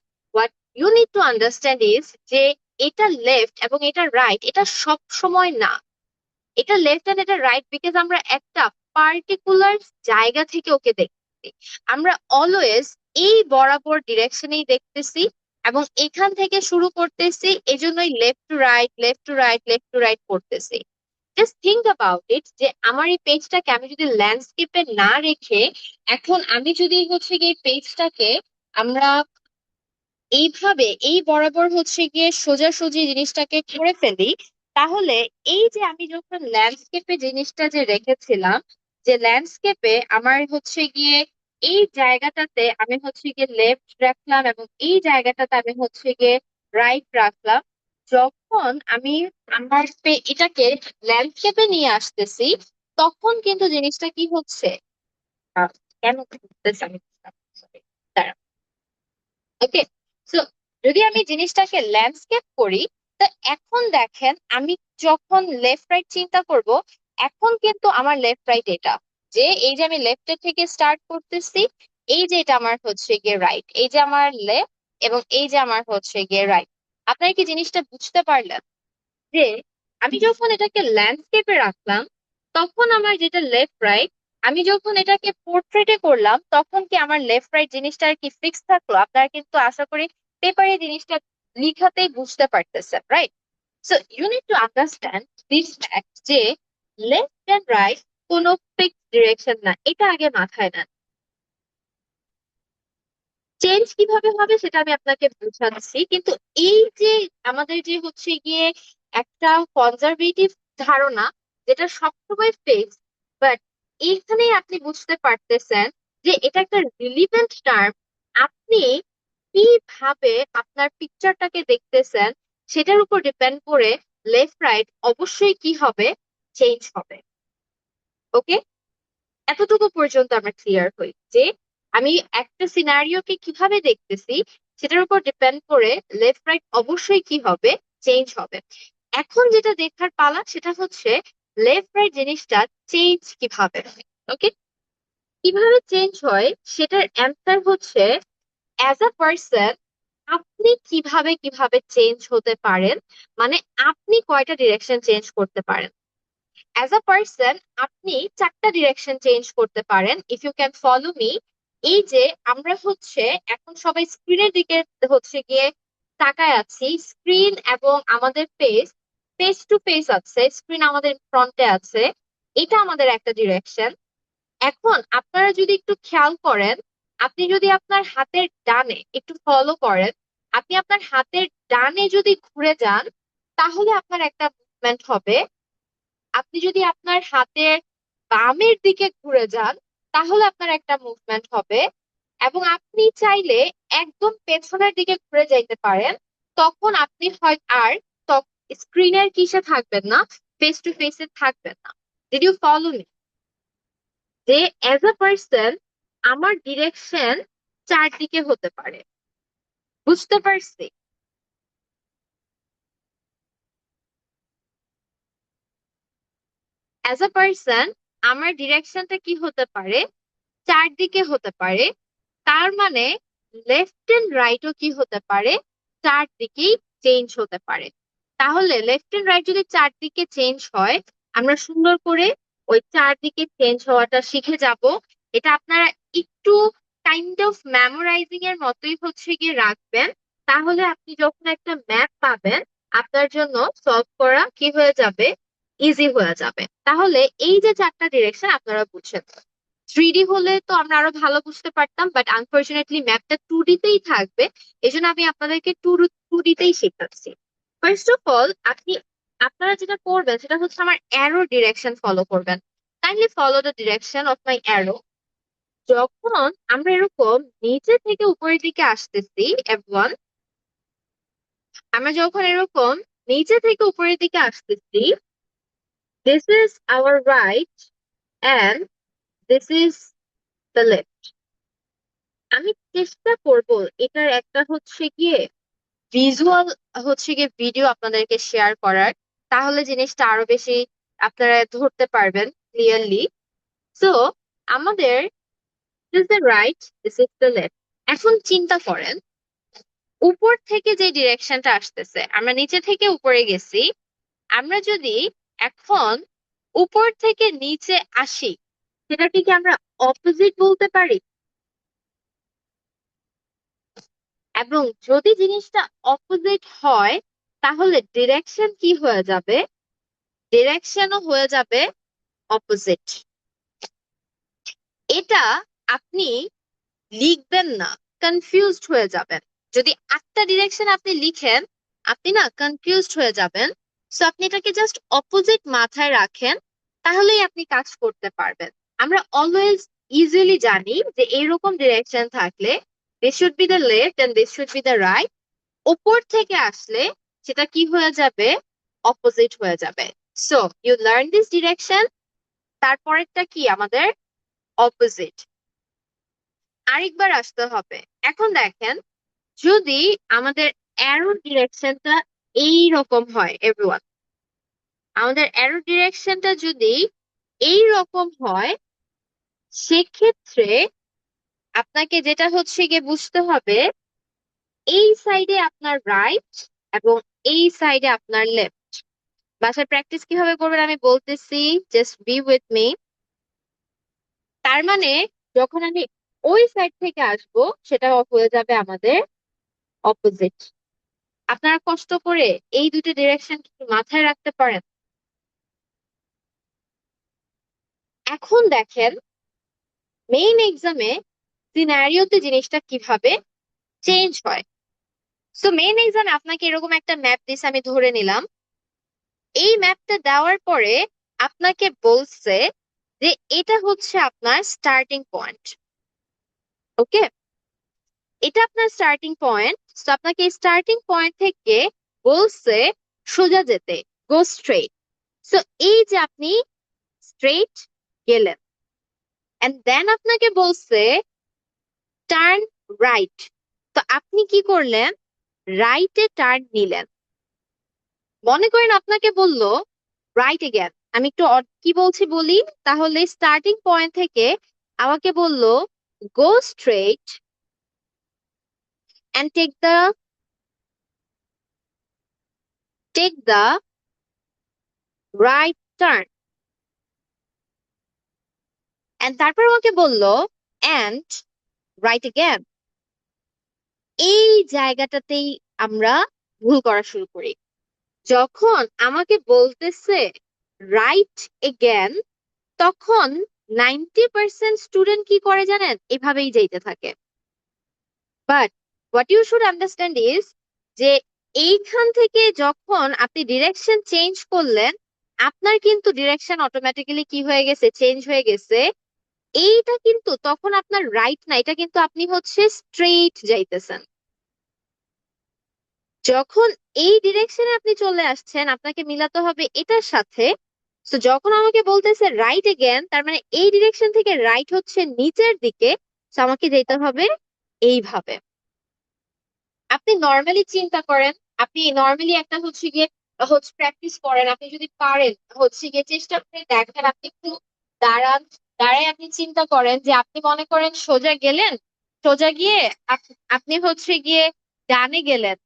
you need to understand is যে এটা লেফট এবং এটা রাইট এটা সব সময় না। এটা লেফট এন্ড এটা রাইট বিকজ আমরা একটা পার্টিকুলার জায়গা থেকে ওকে দেখতেছি। আমরা অলওয়েজ এই বরাবর ডিরেকশনেই দেখতেছি এবং এখান থেকে শুরু করতেছি, এজন্যই left to right left to right left to right করতেছি। জাস্ট থিঙ্ক অ্যাবাউট ইট যে আমার এই পেজটাকে আমি যদি ল্যান্ডস্কেপে না রেখে, এখন আমি যদি হচ্ছে গিয়ে পেজটাকে আমরা এইভাবে এই বরাবর হচ্ছে গিয়ে সোজাসুজি জিনিসটাকে করে ফেলি, তাহলে এই যে আমি যখন ল্যান্ডস্কেপে জিনিসটা যে রেখেছিলাম, যে ল্যান্ডস্কেপে আমার হচ্ছে গিয়ে এই জায়গাটাতে আমি হচ্ছে গিয়ে লেফট রাখলাম এবং এই জায়গাটাতে আমি হচ্ছে গিয়ে রাইট রাখলাম, যখন আমি আমার এটাকে ল্যান্ডস্কেপে নিয়ে আসতেছি, তখন কিন্তু জিনিসটা কি হচ্ছে, আহ, কেন ঘুরতেছে আমি বুঝতে পারছি না। দাঁড়াও। ওকে, সো যদি আমি জিনিসটাকে ল্যান্ডস্কেপ করি, তো এখন দেখেন আমি যখন লেফট রাইট চিন্তা করব, এখন কিন্তু আমার লেফট রাইট এটা, যে এই যে আমি লেফটের থেকে স্টার্ট করতেছি, এই যে এটা আমার হচ্ছে গিয়ে রাইট, এই যে আমার লেফট এবং এই যে আমার হচ্ছে গিয়ে রাইট। আপনারা কি জিনিসটা বুঝতে পারলেন যে আমি যখন এটাকে ল্যান্ডস্কেপে রাখলাম, তখন আমার যেটা লেফট রাইট, আমি যখন এটাকে পোর্ট্রেটে করলাম, তখন কি আমার লেফট রাইট জিনিসটা আর কি ফিক্স থাকলো? আপনারা কিন্তু আশা করি পেপারে জিনিসটা লিখাতেই বুঝতে পারতেছেন, right? So you need to understand this fact যে লেফট এন্ড রাইট কোনো ফিক্স ডিরেকশন না, এটা আগে মাথায় নেন। চেঞ্জ কিভাবে হবে সেটা আমি আপনাকে বুঝাচ্ছি, কিন্তু এই যে আমাদের যে হচ্ছে গিয়ে একটা কনজারভেটিভ ধারণা, যেটা সবসময় ফিক্স, বাট এইখানেই আপনি বুঝতে পারতেছেন যে এটা একটা রিলিভেন্ট টার্ম। আপনি কিভাবে আপনার পিকচারটাকে দেখতেছেন সেটার উপর ডিপেন্ড করে লেফট রাইট অবশ্যই কি হবে, চেঞ্জ হবে। ওকে, এতটুকু পর্যন্ত আমরা ক্লিয়ার হই যে আমি একটা সিনারিওকে কিভাবে দেখতেছি সেটার উপর ডিপেন্ড করে লেফট রাইট অবশ্যই কি হবে, চেঞ্জ হবে। এখন যেটা দেখার পালা সেটা হচ্ছে লেফট রাইট জিনিসটা চেঞ্জ কিভাবে হয়। ওকে, কিভাবে চেঞ্জ হয় সেটার অ্যান্সার হচ্ছে অ্যাজ আ পার্সন আপনি কিভাবে কিভাবে চেঞ্জ হতে পারেন, মানে আপনি কয়টা ডিরেকশন চেঞ্জ করতে পারেন। অ্যাজ আ পার্সন আপনি চারটা ডিরেকশন চেঞ্জ করতে পারেন, if you can follow me. এই যে আমরা হচ্ছে এখন সবাই স্ক্রিনের দিকে হচ্ছে গিয়ে তাকায় আছি, স্ক্রিন এবং আমাদের ফেস ফেস টু ফেস আছে, স্ক্রিন আমাদের ফ্রন্টে আছে, এটা আমাদের একটা ডিরেকশন। এখন আপনারা যদি একটু খেয়াল করেন, আপনি যদি আপনার হাতের ডানে একটু ফলো করেন, আপনি আপনার হাতের ডানে যদি ঘুরে যান, তাহলে আপনার একটা মুভমেন্ট হবে। আপনি যদি আপনার হাতের বামের দিকে ঘুরে যান, তাহলে আপনার একটা মুভমেন্ট হবে। এবং আপনি চাইলে একদম পেছনের দিকে ঘুরে যাইতে পারেন, তখন আপনি হয় আর স্ক্রিনের কিসে থাকবেন না, ফেস টু ফেসে থাকবেন না। Did you follow me? যে অ্যাজ আ পার্সন আমার ডিরেকশন চারদিকে হতে পারে, বুঝতে পারছি? অ্যাজ আ পার্সন আমার ডিরেকশনটা কি হতে পারে, চারদিকে হতে পারে। তার মানে লেফট এন্ড রাইটও কি হতে পারে, চারদিকেই চেঞ্জ হতে পারে। তাহলে লেফট এন্ড রাইট যদি চারদিকে চেঞ্জ হয়, আমরা সুন্দর করে ওই চারদিকে চেঞ্জ হওয়াটা শিখে যাব। এটা আপনারা একটু কাইন্ড অফ মেমোরাইজিং এর মতোই হচ্ছে গিয়ে রাখবেন, তাহলে আপনি যখন একটা ম্যাপ পাবেন, আপনার জন্য সলভ করা কি হয়ে যাবে, ইজি হয়ে যাবে। তাহলে এই যে চারটা ডিরেকশন আপনারা বুঝছেন। 3D হলে তো আমরা আরো ভালো বুঝতে পারতাম, বাট আনফরচুনেটলি ম্যাপটা 2D তেই থাকবে। এই জন্য আমি আপনাদেরকে টু ডি তেই শেখাচ্ছি। ফার্স্ট অফ অল আপনারা যেটা করবেন সেটা হচ্ছে আমার অ্যারো ডিরেকশন ফলো করবেন। Kindly follow the direction of my arrow. যখন আমরা এরকম নিচে থেকে উপরের দিকে আসতেছি এভরিওয়ান, আমরা যখন এরকম নিচে থেকে উপরের দিকে আসতেছি, this is our right and this is the left. আমি চেষ্টা করব এটার একটা হচ্ছে গিয়ে ভিজুয়াল হচ্ছে গিয়ে ভিডিও আপনাদেরকে শেয়ার করার, তাহলে জিনিসটা আরো বেশি আপনারা ধরতে পারবেন ক্লিয়ারলি। সো আমাদের this is the right, this is the left. এখন চিন্তা করেন উপর থেকে যে ডিরেকশনটা আসতেছে, আমরা নিচে থেকে উপরে গেছি, আমরা যদি এখন উপর থেকে নিচে আসি, সেটাকে কি আমরা অপোজিট বলতে পারি? এবং যদি জিনিসটা অপোজিট হয়, তাহলে ডিরেকশন কি হয়ে যাবে? ডিরেকশনও হয়ে যাবে অপোজিট। এটা আপনি লিখবেন না, কনফিউজড হয়ে যাবেন। যদি একটা ডিরেকশন আপনি লিখেন, আপনি না কনফিউজড হয়ে যাবেন। সো আপনি এটাকে জাস্ট অপোজিট মাথায় রাখেন, তাহলেই আপনি কাজ করতে পারবেন। আমরা অলওয়েজ ইজিলি জানি যে এইরকম ডিরেকশন থাকলে this should be the left and this should be the right. উপর থেকে আসলে সেটা কি হয়ে যাবে? অপোজিট হয়ে যাবে। So you learn this direction, তারপরেরটা কি আমাদের? অপোজিট। আরেকবার আসতে হবে। এখন দেখেন, যদি আমাদের অ্যারো ডিরেকশনটা এই রকম হয় এভরিওয়ান, আমাদের অ্যারো ডিরেকশনটা যদি এই রকম হয়, সেক্ষেত্রে আপনাকে যেটা হচ্ছে গিয়ে বুঝতে হবে, এই সাইডে আপনার রাইট এবং এই সাইডে আপনার লেফট। বাসায় প্র্যাকটিস কিভাবে করবেন আমি বলতেছি, জাস্ট বি উইথ মি। তার মানে যখন আমি ওই সাইড থেকে আসবো, সেটা হয়ে যাবে আমাদের অপোজিট। আপনারা কষ্ট করে এই দুটো ডিরেকশন মাথায় রাখতে পারেন। এখন দেখেন মেইন এক্সামে সিনারিওতে জিনিসটা কিভাবে চেঞ্জ হয়। সো মেইন এক্সামে আপনাকে এরকম একটা ম্যাপ দিছে, আমি ধরে নিলাম। এই ম্যাপটা দেওয়ার পরে আপনাকে বলছে যে এটা হচ্ছে আপনার স্টার্টিং পয়েন্ট। ওকে, এটা আপনার স্টার্টিং পয়েন্ট। তো আপনাকে স্টার্টিং পয়েন্ট থেকে বলছে সোজা যেতে, গো স্ট্রেট। সো এই যে আপনি স্ট্রেট গেলেন, এন্ড দেন আপনাকে বলছে টার্ন রাইট। তো আপনি কি করলেন? রাইটে টার্ন নিলেন। মনে করেন আপনাকে বলল রাইট এগেন। আমি একটু কি বলছি বলি, তাহলে স্টার্টিং পয়েন্ট থেকে আমাকে বলল go straight and take the right turn. And তারপর আমাকে বলল এন্ড রাইট এগেন। এই জায়গাটাতেই আমরা ভুল করা শুরু করি। যখন আমাকে বলতেছে রাইট এগেন, তখন 90% স্টুডেন্ট কি করে জানেন? এভাবেই যাইতে থাকে। But what you should understand is যে এইখান থেকে যখন আপনি ডিরেকশন চেঞ্জ করলেন, আপনার কিন্তু ডিরেকশন অটোমেটিক্যালি কি হয়ে গেছে? চেঞ্জ হয়ে গেছে। এইটা কিন্তু তখন আপনার রাইট না, এটা কিন্তু আপনি হচ্ছে স্ট্রেইট যাইতেছেন। যখন এই ডিরেকশনে আপনি চলে আসছেন, আপনাকে মিলাতে হবে এটার সাথে। তো যখন আমাকে বলতেছে রাইট এগেন, তার মানে এই ডিরেকশন থেকে রাইট হচ্ছে নিচের দিকে। তো আমাকে যেতে হবে এইভাবে। আপনি নর্মালি চিন্তা করেন, আপনি নর্মালি একটা হচ্ছে গিয়ে প্র্যাকটিস করেন। আপনি যদি পারেন হচ্ছে গিয়ে চেষ্টা করে দেখেন, আপনি একটু দাঁড়ান, দাঁড়ায় আপনি চিন্তা করেন যে আপনি মনে করেন সোজা গেলেন, সোজা গিয়ে আপনি হচ্ছে গিয়ে ডানে গেলেন।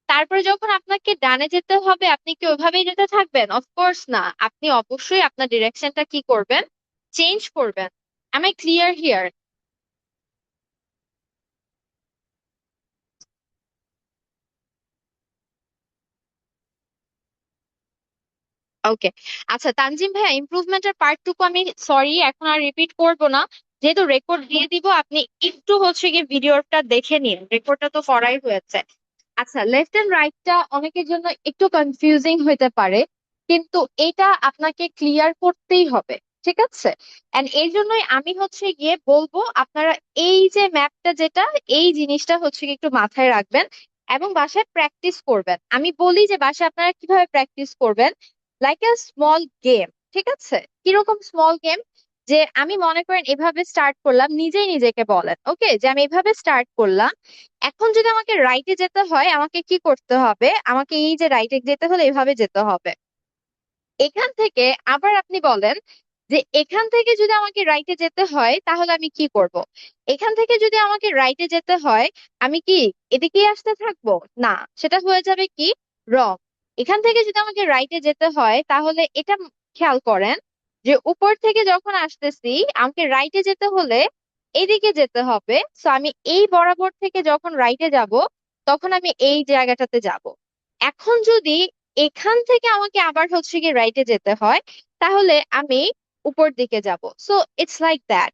তারপরে যখন আপনাকে ডানে যেতে হবে, আপনি কি ওইভাবেই যেতে থাকবেন? অফকোর্স না, আপনি অবশ্যই আপনার ডিরেকশনটা কি করবেন? চেঞ্জ করবেন। Am I clear here? Okay. আচ্ছা তানজিম ভাইয়া, ইমপ্রুভমেন্টের পার্টটুকু আমি সরি এখন আর রিপিট করব না, যেহেতু রেকর্ড দিয়ে দিব, আপনি একটু হচ্ছে গিয়ে ভিডিওটা দেখে নিন, রেকর্ডটা তো করাই হয়েছে। আচ্ছা, লেফট এন্ড রাইটটা অনেকের জন্য একটু কনফিউজিং হতে পারে, কিন্তু এটা আপনাকে ক্লিয়ার করতেই হবে, ঠিক আছে? এন্ড এই জন্যই আমি হচ্ছে গিয়ে বলবো আপনারা এই যে ম্যাপটা যেটা, এই জিনিসটা হচ্ছে গিয়ে একটু মাথায় রাখবেন এবং বাসায় প্র্যাকটিস করবেন। আমি বলি যে বাসায় আপনারা কিভাবে প্র্যাকটিস করবেন, লাইক এ স্মল গেম, ঠিক আছে? কিরকম স্মল গেম, যে আমি মনে করেন এভাবে স্টার্ট করলাম, নিজেই নিজেকে বলেন ওকে যে আমি এভাবে স্টার্ট করলাম, এখন যদি আমাকে রাইটে যেতে হয় আমাকে কি করতে হবে, আমাকে এই যে রাইটে যেতে হলে এভাবে যেতে হবে। এখান থেকে আবার আপনি বলেন যে এখান থেকে যদি আমাকে রাইটে যেতে হয় তাহলে আমি কি করব। এখান থেকে যদি আমাকে রাইটে যেতে হয় আমি কি এদিকেই আসতে থাকবো? না, সেটা হয়ে যাবে কি রং। এখান থেকে যদি আমাকে রাইটে যেতে হয় তাহলে এটা খেয়াল করেন যে উপর থেকে যখন আসতেছি আমাকে রাইটে যেতে হলে এদিকে যেতে হবে, সো আমি এই বরাবর থেকে যখন রাইটে যাব তখন আমি এই জায়গাটাতে যাব। এখন যদি এখান থেকে আমাকে আবার হচ্ছে গিয়ে রাইটে যেতে হয় তাহলে আমি উপর দিকে যাব। So it's like that.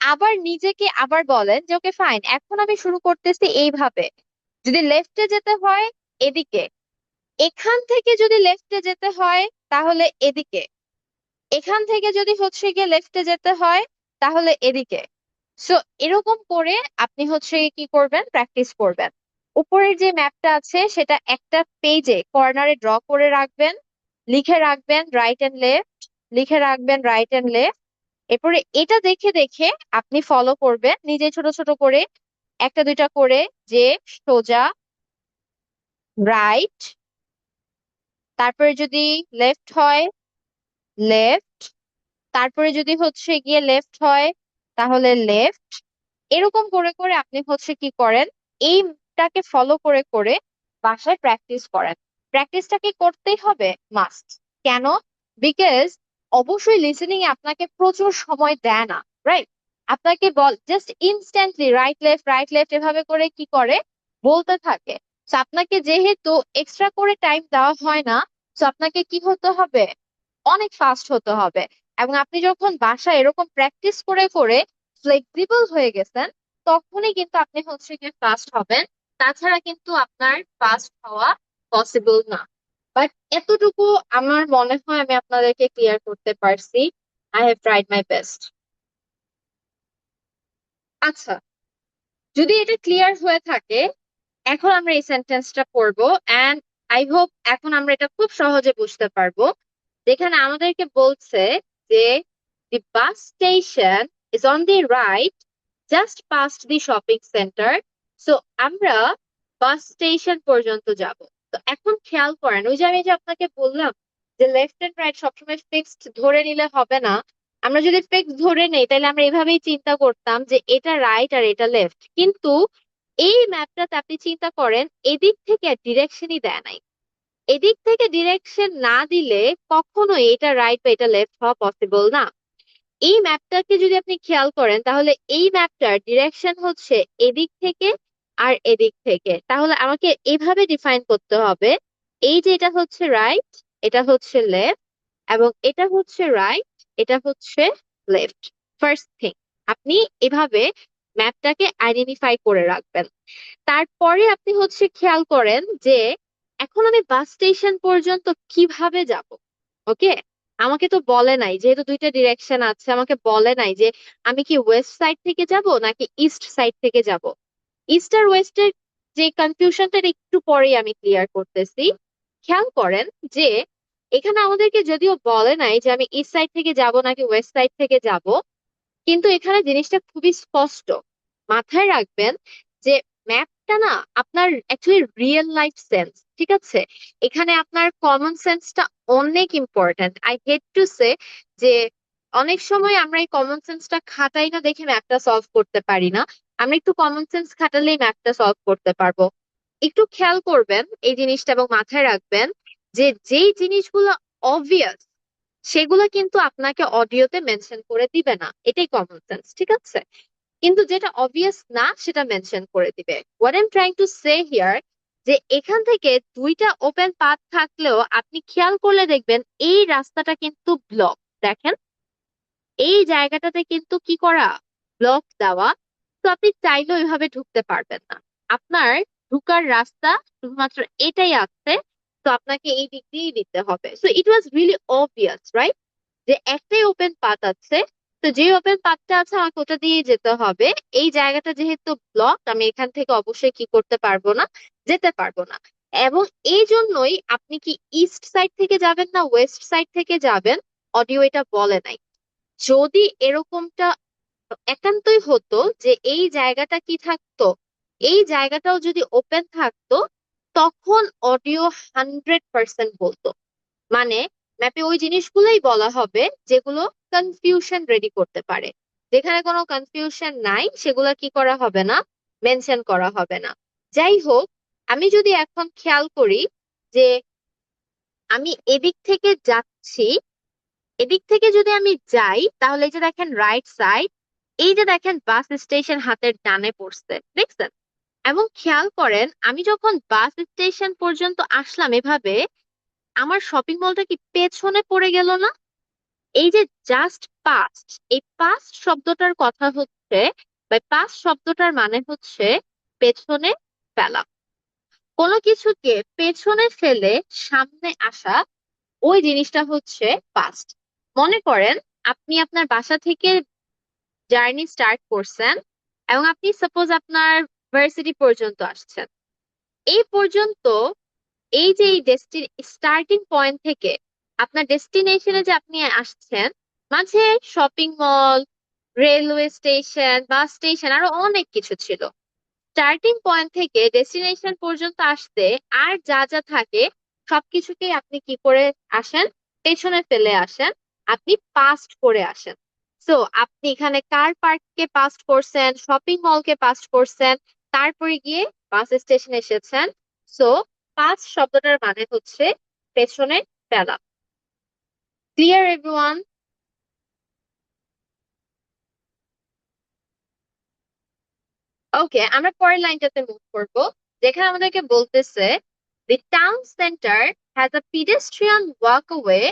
আবার নিজেকে আবার বলেন যে ওকে ফাইন, এখন আমি শুরু করতেছি এইভাবে, যদি লেফটে যেতে হয় এদিকে, এখান থেকে যদি লেফটে যেতে হয় তাহলে এদিকে, এখান থেকে যদি হচ্ছে গিয়ে লেফটে যেতে হয় তাহলে এদিকে। সো এরকম করে আপনি হচ্ছে কি করবেন, প্র্যাকটিস করবেন। উপরের যে ম্যাপটা আছে সেটা একটা পেজে কর্নারে ড্র করে রাখবেন, লিখে রাখবেন রাইট এন্ড লেফট, লিখে রাখবেন রাইট এন্ড লেফট। এরপরে এটা দেখে দেখে আপনি ফলো করবেন নিজে ছোট ছোট করে, একটা দুইটা করে, যে সোজা, রাইট, তারপরে যদি লেফট হয় লেফট, তারপরে যদি হচ্ছে গিয়ে লেফট হয় তাহলে লেফট। এরকম করে করে আপনি হচ্ছে কি করেন, এইটাকে ফলো করে করে বাসায় প্র্যাকটিস করেন। প্র্যাকটিসটা কি করতেই হবে, মাস্ট। কেন? বিকজ অবশ্যই লিসেনিং এ আপনাকে প্রচুর সময় দেয় না, রাইট? আপনাকে জাস্ট ইনস্ট্যান্টলি রাইট লেফট এভাবে করে কি করে বলতে থাকে। তো আপনাকে যেহেতু এক্সট্রা করে টাইম দেওয়া হয় না, তো আপনাকে কি হতে হবে, অনেক ফাস্ট হতে হবে। এবং আপনি যখন বাসায় এরকম প্র্যাকটিস করে করে ফ্লেক্সিবল হয়ে গেছেন তখনই কিন্তু আপনি হচ্ছে গিয়ে ফাস্ট হবেন, তাছাড়া কিন্তু আপনার ফাস্ট হওয়া পসিবল না। বাট এতটুকু আমার মনে হয় আমি আপনাদেরকে ক্লিয়ার করতে পারছি। I have tried my best. আচ্ছা, যদি এটা ক্লিয়ার হয়ে থাকে এখন আমরা এই সেন্টেন্সটা পড়বো, এন্ড আই হোপ এখন আমরা এটা খুব সহজে বুঝতে পারবো। যেখানে আমাদেরকে বলছে যে the bus station is on the right just past the shopping centre. So আমরা বাস স্টেশন পর্যন্ত যাব। তো এখন খেয়াল করেন, ওই যে আমি যে আপনাকে বললাম যে লেফট এন্ড রাইট সবসময় ফিক্সড ধরে নিলে হবে না। আমরা যদি ফিক্স ধরে নেই তাহলে আমরা এভাবেই চিন্তা করতাম যে এটা রাইট আর এটা লেফট, কিন্তু এই ম্যাপটাতে আপনি চিন্তা করেন এদিক থেকে ডিরেকশনই দেয় নাই। এদিক থেকে ডিরেকশন না দিলে কখনো এটা রাইট বা এটা লেফট হওয়া পসিবল না। এই ম্যাপটাকে যদি আপনি খেয়াল করেন তাহলে এই ম্যাপটার ডিরেকশন হচ্ছে এদিক থেকে আর এদিক থেকে, তাহলে আমাকে এভাবে ডিফাইন করতে হবে এই যে এটা হচ্ছে রাইট, এটা হচ্ছে লেফট, এবং এটা হচ্ছে রাইট, এটা হচ্ছে লেফট। ফার্স্ট থিং, আপনি এভাবে ম্যাপটাকে আইডেন্টিফাই করে রাখবেন। তারপরে আপনি হচ্ছে খেয়াল করেন যে এখন আমি বাস স্টেশন পর্যন্ত কিভাবে যাব। ওকে, আমাকে তো বলে নাই, যেহেতু দুইটা ডিরেকশন আছে আমাকে বলে নাই যে আমি কি ওয়েস্ট সাইড থেকে যাব নাকি ইস্ট সাইড থেকে যাব। ইস্ট আর ওয়েস্টের যে কনফিউশনটা একটু পরেই আমি ক্লিয়ার করতেছি। খেয়াল করেন যে এখানে আমাদেরকে যদিও বলে নাই যে আমি ইস্ট সাইড থেকে যাব নাকি ওয়েস্ট সাইড থেকে যাব, কিন্তু এখানে জিনিসটা খুবই স্পষ্ট। মাথায় রাখবেন যে ম্যাপটা না আপনার অ্যাকচুয়ালি রিয়েল লাইফ সেন্স, ঠিক আছে? এখানে আপনার কমন সেন্সটা অনেক important. I hate to say যে অনেক সময় আমরা এই কমন সেন্সটা খাটাই না দেখে ম্যাপটা সলভ করতে পারি না। আমরা একটু কমন সেন্স খাটালেই ম্যাপটা সলভ করতে পারবো। একটু খেয়াল করবেন এই জিনিসটা এবং মাথায় রাখবেন যে যেই জিনিসগুলো অবভিয়াস সেগুলো কিন্তু আপনাকে অডিওতে মেনশন করে দিবে না, এটাই কমন সেন্স, ঠিক আছে? কিন্তু যেটা অবভিয়াস না সেটা মেনশন করে দিবে। What I am trying to say here, যে এখান থেকে দুইটা ওপেন পাথ থাকলেও আপনি খেয়াল করলে দেখবেন এই রাস্তাটা কিন্তু ব্লক। দেখেন এই জায়গাটাতে কিন্তু কি করা, ব্লক দেওয়া। তো আপনি চাইলেও ওইভাবে ঢুকতে পারবেন না। আপনার ঢুকার রাস্তা শুধুমাত্র এটাই আছে, তো আপনাকে এই দিক দিয়েই দিতে হবে। So it was really obvious, right, যে একটাই ওপেন পাথ আছে। তো যে ওপেন পাথটা আছে আমাকে ওটা দিয়ে যেতে হবে। এই জায়গাটা যেহেতু ব্লক, আমি এখান থেকে অবশ্যই কি করতে পারবো না, যেতে পারবো না। এবং এই জন্যই আপনি কি ইস্ট সাইড থেকে যাবেন না ওয়েস্ট সাইড থেকে যাবেন, অডিও এটা বলে নাই। যদি এরকমটা একান্তই হতো যে এই জায়গাটা কি থাকতো, এই জায়গাটাও যদি ওপেন থাকতো, তখন অডিও 100% বলতো। মানে ম্যাপে ওই জিনিসগুলোই বলা হবে যেগুলো কনফিউশন রেডি করতে পারে। যেখানে কোনো কনফিউশন নাই সেগুলো কি করা হবে না, মেনশন করা হবে না। যাই হোক, আমি যদি এখন খেয়াল করি যে আমি এদিক থেকে যাচ্ছি, এদিক থেকে যদি আমি যাই তাহলে এই যে দেখেন রাইট সাইড, এই যে দেখেন বাস স্টেশন হাতের ডানে পড়ছে, দেখছেন? এবং খেয়াল করেন আমি যখন বাস স্টেশন পর্যন্ত আসলাম এভাবে, আমার শপিং মলটা কি পেছনে পড়ে গেল না? এই যে জাস্ট পাস্ট, এই পাস্ট শব্দটার কথা হচ্ছে, বা পাস্ট শব্দটার মানে হচ্ছে পেছনে ফেলা। কোনো কিছুকে পেছনে ফেলে সামনে আসা, ওই জিনিসটা হচ্ছে পাস্ট। মনে করেন আপনি আপনার বাসা থেকে জার্নি স্টার্ট করছেন এবং আপনি সাপোজ আপনার ভার্সিটি পর্যন্ত আসছেন। এই পর্যন্ত এই যে এই স্টার্টিং পয়েন্ট থেকে আপনার ডেস্টিনেশনে যে আপনি আসছেন, মাঝে shopping mall, railway station, bus station, আরো অনেক কিছু ছিল। স্টার্টিং পয়েন্ট থেকে ডেস্টিনেশন পর্যন্ত আসতে আর যা যা থাকে সবকিছুকেই আপনি কি করে আসেন, পেছনে ফেলে আসেন, আপনি পাস্ট করে আসেন। সো আপনি এখানে কার পার্ককে পাস্ট করছেন, শপিং মলকে পাস্ট করছেন, তারপরে গিয়ে বাস স্টেশনে এসেছেন। সো পাস্ট শব্দটার মানে হচ্ছে পেছনে ফেলা। Clear everyone? ওকে, আমরা পরের লাইনটাতে মুভ করব, যেখানে আমাদেরকে বলতেছে the town center has a pedestrian walkway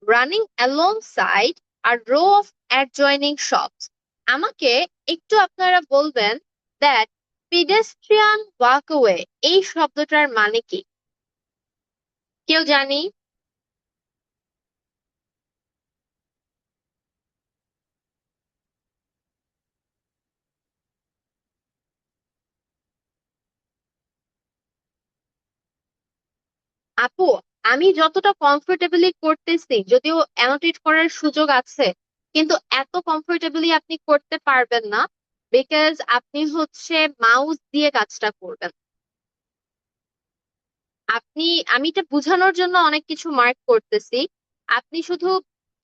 running alongside a row of adjoining shops. আমাকে একটু আপনারা বলবেন that pedestrian walkway এই শব্দটার মানে কি? কেউ জানি? আপু, আমি যতটা কমফোর্টেবলি করতেছি, যদিও অ্যানোটেট করার সুযোগ আছে, কিন্তু এত কমফোর্টেবলি আপনি করতে পারবেন না, বিকজ আপনি হচ্ছে মাউস দিয়ে কাজটা করবেন। আপনি, আমি এটা বোঝানোর জন্য অনেক কিছু মার্ক করতেছি, আপনি শুধু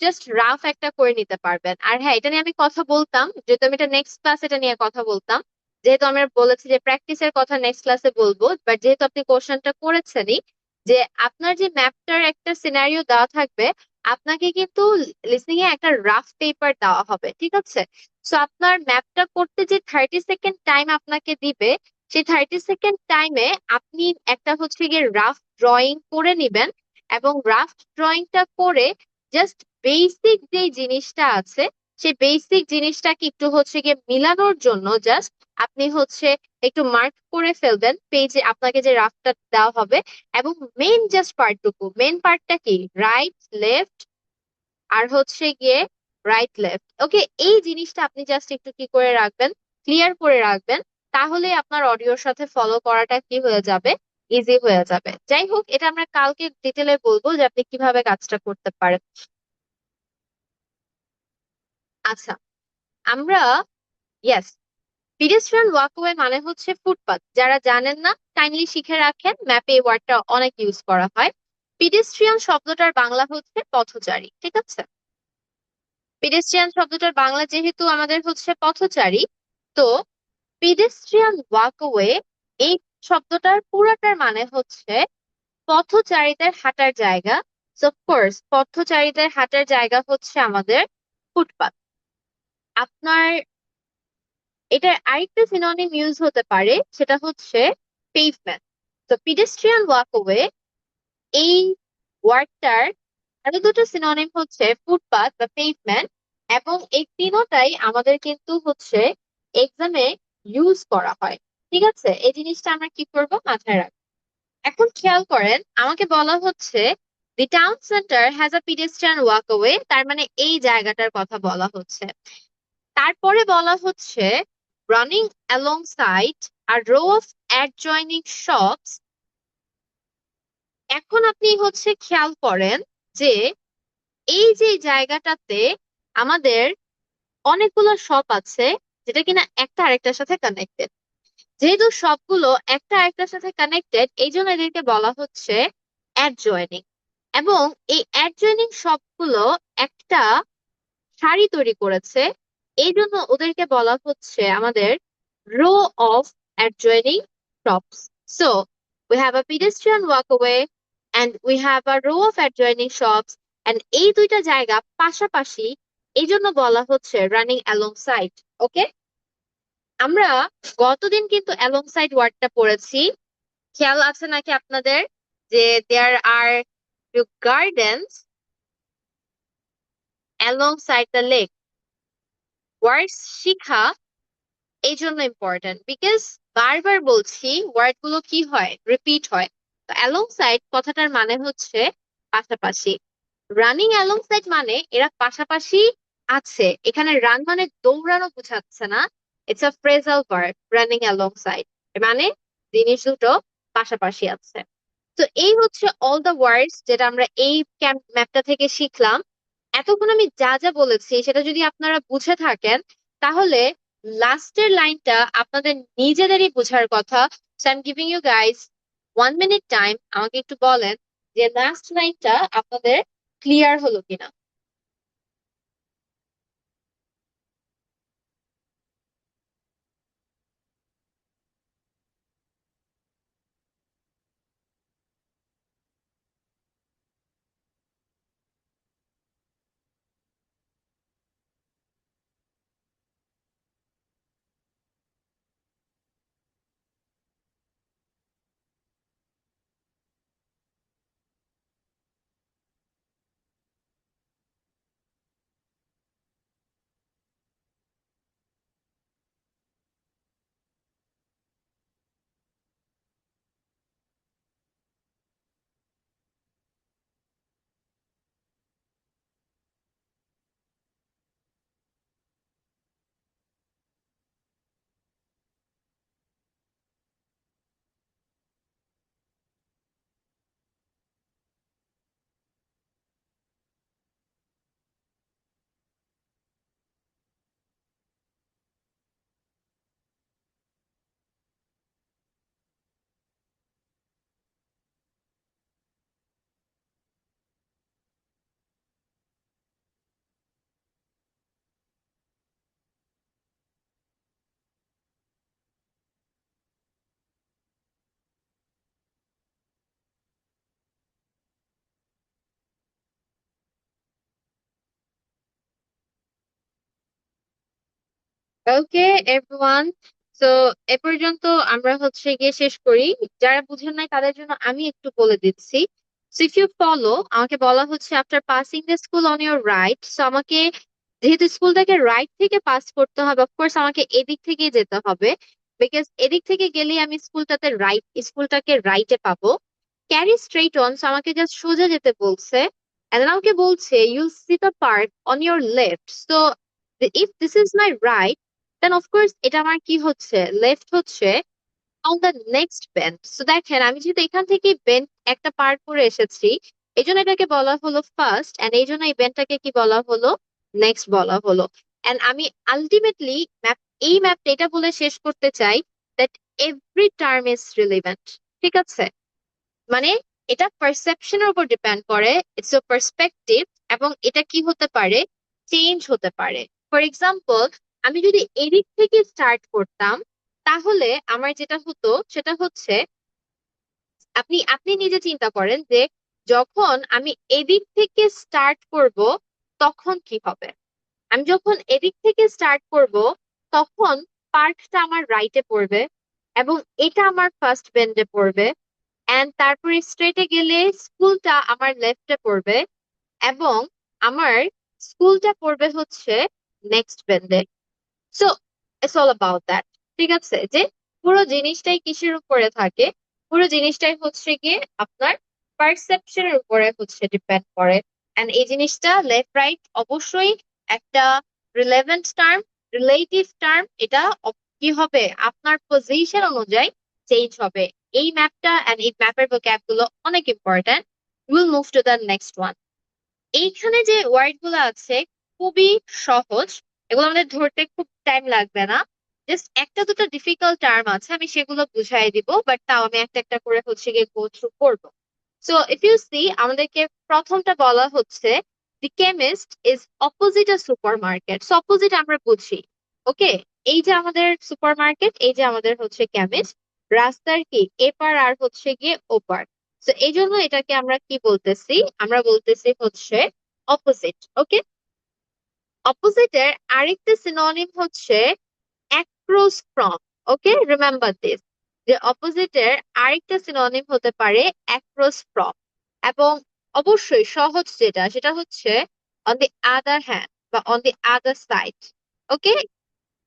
জাস্ট রাফ একটা করে নিতে পারবেন। আর হ্যাঁ, এটা নিয়ে আমি কথা বলতাম, যেহেতু আমি এটা নেক্সট ক্লাস এটা নিয়ে কথা বলতাম, যেহেতু আমরা বলেছি যে প্র্যাকটিসের কথা নেক্সট ক্লাসে বলবো, বাট যেহেতু আপনি কোশ্চেনটা করেছেনই, যে আপনার যে ম্যাপটার একটা সিনারিও দেওয়া থাকবে, আপনাকে কিন্তু লিসনিং এ একটা রাফ পেপার দেওয়া হবে, ঠিক আছে? সো আপনার ম্যাপটা করতে যে 30 সেকেন্ড টাইম আপনাকে দিবে, সেই 30 সেকেন্ড টাইমে আপনি একটা হচ্ছে গিয়ে রাফ ড্রয়িং করে নিবেন। এবং রাফ ড্রয়িংটা করে জাস্ট বেসিক যে জিনিসটা আছে, সেই বেসিক জিনিসটাকে একটু হচ্ছে গিয়ে মিলানোর জন্য জাস্ট আপনি হচ্ছে একটু মার্ক করে ফেলবেন পেজে আপনাকে যে রাফটা দেওয়া হবে। এবং মেইন জাস্ট পার্টটুকু, মেইন পার্টটা কি, রাইট লেফট আর হচ্ছে গিয়ে রাইট লেফট, ওকে, এই জিনিসটা আপনি জাস্ট একটু কি করে রাখবেন, ক্লিয়ার করে রাখবেন। তাহলে আপনার অডিওর সাথে ফলো করাটা কি হয়ে যাবে, ইজি হয়ে যাবে। যাই হোক, এটা আমরা কালকে ডিটেলে বলবো যে আপনি কিভাবে কাজটা করতে পারেন। আচ্ছা, আমরা, ইয়েস, পিডেস্ট্রিয়ান ওয়াকওয়ে মানে হচ্ছে ফুটপাত। যারা জানেন না কাইন্ডলি শিখে রাখেন, ম্যাপে এই ওয়ার্ডটা অনেক ইউজ করা হয়। পিডেস্ট্রিয়ান শব্দটার বাংলা হচ্ছে পথচারী, ঠিক আছে? পিডেস্ট্রিয়ান শব্দটার বাংলা যেহেতু আমাদের হচ্ছে পথচারী, তো পিডেস্ট্রিয়ান ওয়াকওয়ে এই শব্দটার পুরাটার মানে হচ্ছে পথচারীদের হাঁটার জায়গা। কোর্স পথচারীদের হাঁটার জায়গা হচ্ছে আমাদের ফুটপাত। আপনার এটার আরেকটা সিনোনিম ইউজ হতে পারে, সেটা হচ্ছে পেভমেন্ট। তো পিডেস্ট্রিয়ান ওয়াকওয়ে এই ওয়ার্ডটার আরো দুটো সিনোনিম হচ্ছে ফুটপাথ বা পেভমেন্ট, এবং এই তিনোটাই আমাদের কিন্তু হচ্ছে এক্সামে ইউজ করা হয়। ঠিক আছে, এই জিনিসটা আমরা কি করব, মাথায় রাখবো। এখন খেয়াল করেন, আমাকে বলা হচ্ছে the town centre has a pedestrian walkway, তার মানে এই জায়গাটার কথা বলা হচ্ছে। তারপরে বলা হচ্ছে running alongside a row of adjoining shops. এখন আপনি হচ্ছে খেয়াল করেন যে এই যে জায়গাটাতে আমাদের অনেকগুলো শপ আছে, যেটা কিনা একটা আরেকটার সাথে কানেক্টেড। যেহেতু সবগুলো একটা আরেকটার সাথে কানেক্টেড, এই জন্য এদেরকে বলা হচ্ছে অ্যাডজয়নিং। এবং এই অ্যাডজয়নিং সবগুলো একটা সারি তৈরি করেছে, এই জন্য ওদেরকে বলা হচ্ছে আমাদের row of adjoining shops. So we have a pedestrian walkway and we have a row of adjoining shops, and এই দুইটা জায়গা পাশাপাশি, এই জন্য বলা হচ্ছে রানিং অ্যালংসাইড। ওকে, আমরা গতদিন কিন্তু অ্যালংসাইড ওয়ার্ডটা পড়েছি, খেয়াল আছে নাকি আপনাদের, যে দেয়ার আর গার্ডেনস অ্যালংসাইড দ্য লেক। ওয়ার্ডস শিখা এই জন্য ইম্পর্টেন্ট, বিকজ বারবার বলছি ওয়ার্ড গুলো কি হয়, রিপিট হয়। তো অ্যালং সাইড কথাটার মানে হচ্ছে পাশাপাশি। রানিং অ্যালং সাইড মানে এরা পাশাপাশি আছে। এখানে রান মানে দৌড়ানো বোঝাচ্ছে না, it's a phrasal verb. Running along side মানে জিনিস দুটো পাশাপাশি আছে। তো এই হচ্ছে অল দ্য ওয়ার্ডস যেটা আমরা এই ম্যাপটা থেকে শিখলাম। এতক্ষণ আমি যা যা বলেছি সেটা যদি আপনারা বুঝে থাকেন, তাহলে লাস্টের লাইনটা আপনাদের নিজেদেরই বোঝার কথা। So I am giving you guys 1 minute time, আমাকে একটু বলেন যে লাস্ট লাইনটা আপনাদের ক্লিয়ার হলো কিনা। ওকে এভরিওয়ান, তো এ পর্যন্ত আমরা হচ্ছে গিয়ে শেষ করি। যারা বুঝেন নাই তাদের জন্য আমি একটু বলে দিচ্ছি। সো ইফ ইউ ফলো, আমাকে বলা হচ্ছে after passing the school on your right. So আমাকে যেহেতু স্কুলটাকে রাইট থেকে পাস করতে হবে, অফকোর্স আমাকে এদিক থেকে যেতে হবে, বিকজ এদিক থেকে গেলেই আমি স্কুলটাকে রাইটে পাবো। ক্যারি স্ট্রেইট অন, সো আমাকে জাস্ট সোজা যেতে বলছে। এন্ড আমাকে বলছে you'll see the park on your left. So if this is my right, then of course এটা আমার কি হচ্ছে, লেফট হচ্ছে। On the next bench, so দেখেন আমি যেহেতু এখান থেকে বেঞ্চ একটা পার করে এসেছি, এই জন্য এটাকে বলা হলো ফার্স্ট, এন্ড এই জন্য এই বেঞ্চটাকে কি বলা হলো, নেক্সট বলা হলো। এন্ড আমি আলটিমেটলি এই ম্যাপটা এটা বলে শেষ করতে চাই that every term is relevant. ঠিক আছে, মানে এটা পারসেপশনের উপর ডিপেন্ড করে, ইটস আ পার্সপেক্টিভ, এবং এটা কি হতে পারে, চেঞ্জ হতে পারে। ফর এক্সাম্পল, আমি যদি এদিক থেকে স্টার্ট করতাম, তাহলে আমার যেটা হতো সেটা হচ্ছে, আপনি আপনি নিজে চিন্তা করেন যে যখন আমি এদিক থেকে স্টার্ট করব তখন কি হবে। আমি যখন এদিক থেকে স্টার্ট করব, তখন পার্কটা আমার রাইটে পড়বে, এবং এটা আমার ফার্স্ট বেন্ডে পড়বে। এন্ড তারপরে স্ট্রেটে গেলে স্কুলটা আমার লেফটে পড়বে, এবং আমার স্কুলটা পড়বে হচ্ছে নেক্সট বেন্ডে। So it's all about that. ঠিক আছে, যে পুরো জিনিসটাই কিসের উপরে থাকে? পুরো জিনিসটাই হচ্ছে গিয়ে আপনার পারসেপশনের উপরে হচ্ছে ডিপেন্ড করে। এন্ড এই জিনিসটা লেফট রাইট অবশ্যই একটা রিলেভেন্ট টার্ম, রিলেটিভ টার্ম। এটা কি হবে? আপনার পজিশন অনুযায়ী চেঞ্জ হবে। এই ম্যাপটা এন্ড এই ম্যাপের ভোক্যাব গুলো অনেক important. Will move to the next one. এইখানে যে ওয়ার্ড গুলো আছে খুবই সহজ, এগুলো আমাদের ধরতে খুব টাইম লাগবে না। জাস্ট একটা দুটো ডিফিকাল্ট টার্ম আছে, আমি সেগুলো বুঝাই দিব, বাট তাও আমি একটা একটা করে হচ্ছে গিয়ে গো থ্রু করবো। সো ইফ ইউ সি, আমাদেরকে প্রথমটা বলা হচ্ছে the chemist is opposite a supermarket. So opposite আমরা বুঝি, ওকে? এই যে আমাদের সুপার মার্কেট, এই যে আমাদের হচ্ছে কেমিস্ট, রাস্তার কি এপার আর হচ্ছে গিয়ে ওপার। তো এই জন্য এটাকে আমরা কি বলতেছি? আমরা বলতেছি হচ্ছে অপোজিট, ওকে? অপোজিটের আরেকটা সিনোনিম হচ্ছে across from. Okay, remember this, যে অপোজিটের আরেকটা সিনোনিম হতে পারে অ্যাক্রস ফ্রম। এবং অবশ্যই সহজ যেটা, সেটা হচ্ছে অন দি আদার হ্যান্ড বা on the other side. Okay,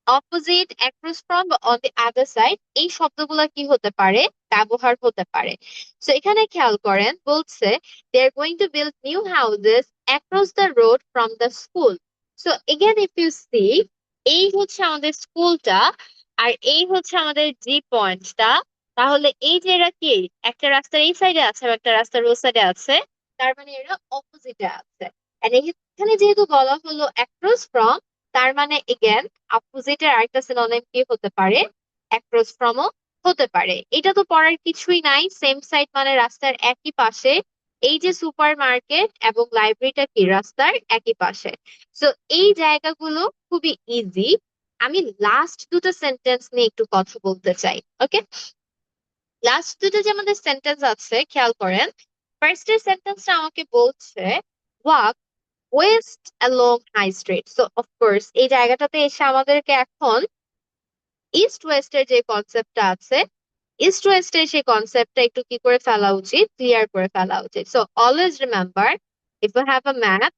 opposite, across from বা অন দি আদার সাইড, এই শব্দগুলো কি হতে পারে? ব্যবহার হতে পারে। সো এখানে খেয়াল করেন, বলছে they are going to build new houses across the road from the school. So again if you see, এই হচ্ছে আমাদের স্কুলটা, আর এই হচ্ছে আমাদের জি পয়েন্টটা। তাহলে এই যে এরা কি, একটা রাস্তার এই সাইডে আছে আর একটা রাস্তার ওই সাইডে আছে, তার মানে এরা অপোজিটে আছে। আর এখানে যেহেতু বলা হলো অ্যাক্রস ফ্রম, তার মানে এগেন অপোজিটের আরেকটা সিনোনিম কি হতে পারে? অ্যাক্রস ফ্রমও হতে পারে। এটা তো পড়ার কিছুই নাই, সেম সাইড মানে রাস্তার একই পাশে। এই যে সুপার মার্কেট এবং লাইব্রেরিটা কি রাস্তার একই পাশে। সো এই জায়গাগুলো খুবই ইজি। আমি লাস্ট দুটো সেন্টেন্স নিয়ে একটু কথা বলতে চাই, ওকে? লাস্ট দুটো যে আমাদের সেন্টেন্স আছে, খেয়াল করেন। ফার্স্টের সেন্টেন্সটা আমাকে বলছে walk west along high street. So of course এই জায়গাটাতে এসে আমাদেরকে এখন ইস্ট ওয়েস্টের যে কনসেপ্টটা আছে, ইস্ট ওয়েস্টের সেই কনসেপ্টটা একটু কি করে ফেলা উচিত? ক্লিয়ার করে ফেলা উচিত। So always remember, if you have a map,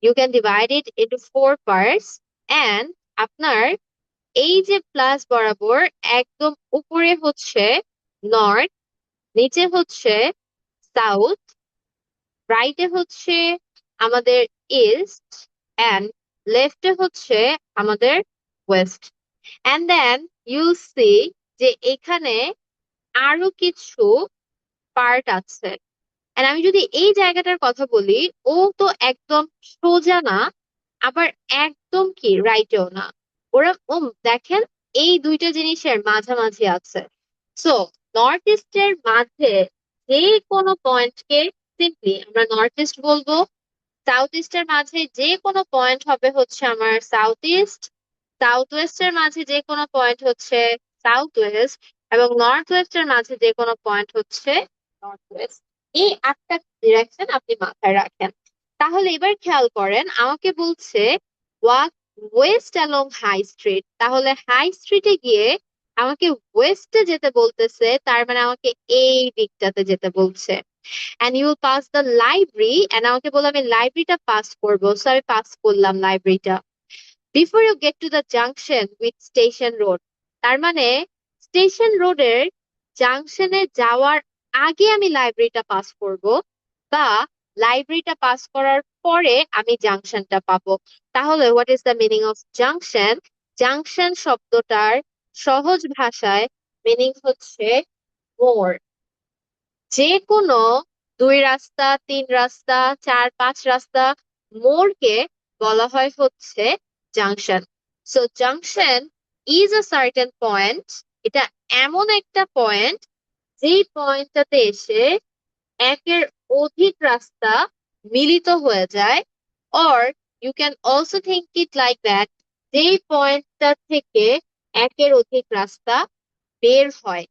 you can divide it into 4 parts. And আপনার এই যে প্লাস বরাবর একদম উপরে হচ্ছে নর্থ, নিচে হচ্ছে সাউথ, রাইটে হচ্ছে আমাদের ইস্ট, অ্যান্ড লেফটে হচ্ছে আমাদের west. And then you'll see যে এখানে আরো কিছু পার্ট আছে। And আমি যদি এই জায়গাটার কথা বলি, ও তো একদম সোজা না, আবার একদম কি রাইটেও না। ওরা দেখেন, এই দুইটা জিনিসের মাঝামাঝি আছে। সো নর্থ ইস্টের মাঝে যে কোনো পয়েন্টকে সিম্পলি আমরা নর্থ ইস্ট বলবো। সাউথ ইস্টের মাঝে যে কোনো পয়েন্ট হবে হচ্ছে আমার সাউথ ইস্ট। সাউথ ওয়েস্টের মাঝে যে কোনো পয়েন্ট হচ্ছে সাউথ ওয়েস্ট। এবং নর্থ ওয়েস্টের মাঝে যে কোনো পয়েন্ট হচ্ছে নর্থ ওয়েস্ট। এই 8টা ডিরেকশন আপনি মাথায় রাখেন। তাহলে এবার খেয়াল করেন, আমাকে বলছে walk west along high street. তাহলে হাই স্ট্রিটে গিয়ে আমাকে ওয়েস্টে যেতে বলতেছে, তার মানে আমাকে এই দিকটাতে যেতে বলছে। and you will pass the library, and আমাকে বললো আমি লাইব্রেরিটা পাস করবো, সো আমি পাস করলাম লাইব্রেরিটা। Before you get to the junction with station road, তার মানে স্টেশন রোডের জাংশনে যাওয়ার আগে আমি লাইব্রেরিটা পাস করব, বা লাইব্রেরিটা পাস করার পরে আমি জাংশনটা পাবো। তাহলে what is the meaning of junction? Junction শব্দটার সহজ ভাষায় মিনিং হচ্ছে মোড়। যে কোনো 2 রাস্তা, 3 রাস্তা, 4, 5 রাস্তা মোড়কে বলা হয় হচ্ছে junction. So junction is a certain point. এটা এমন একটা পয়েন্ট যেই পয়েন্টটাতে এসে একের অধিক রাস্তা মিলিত হয়ে যায়। Or you can also think it like that, যেই পয়েন্টটা থেকে একের অধিক রাস্তা বের হয়।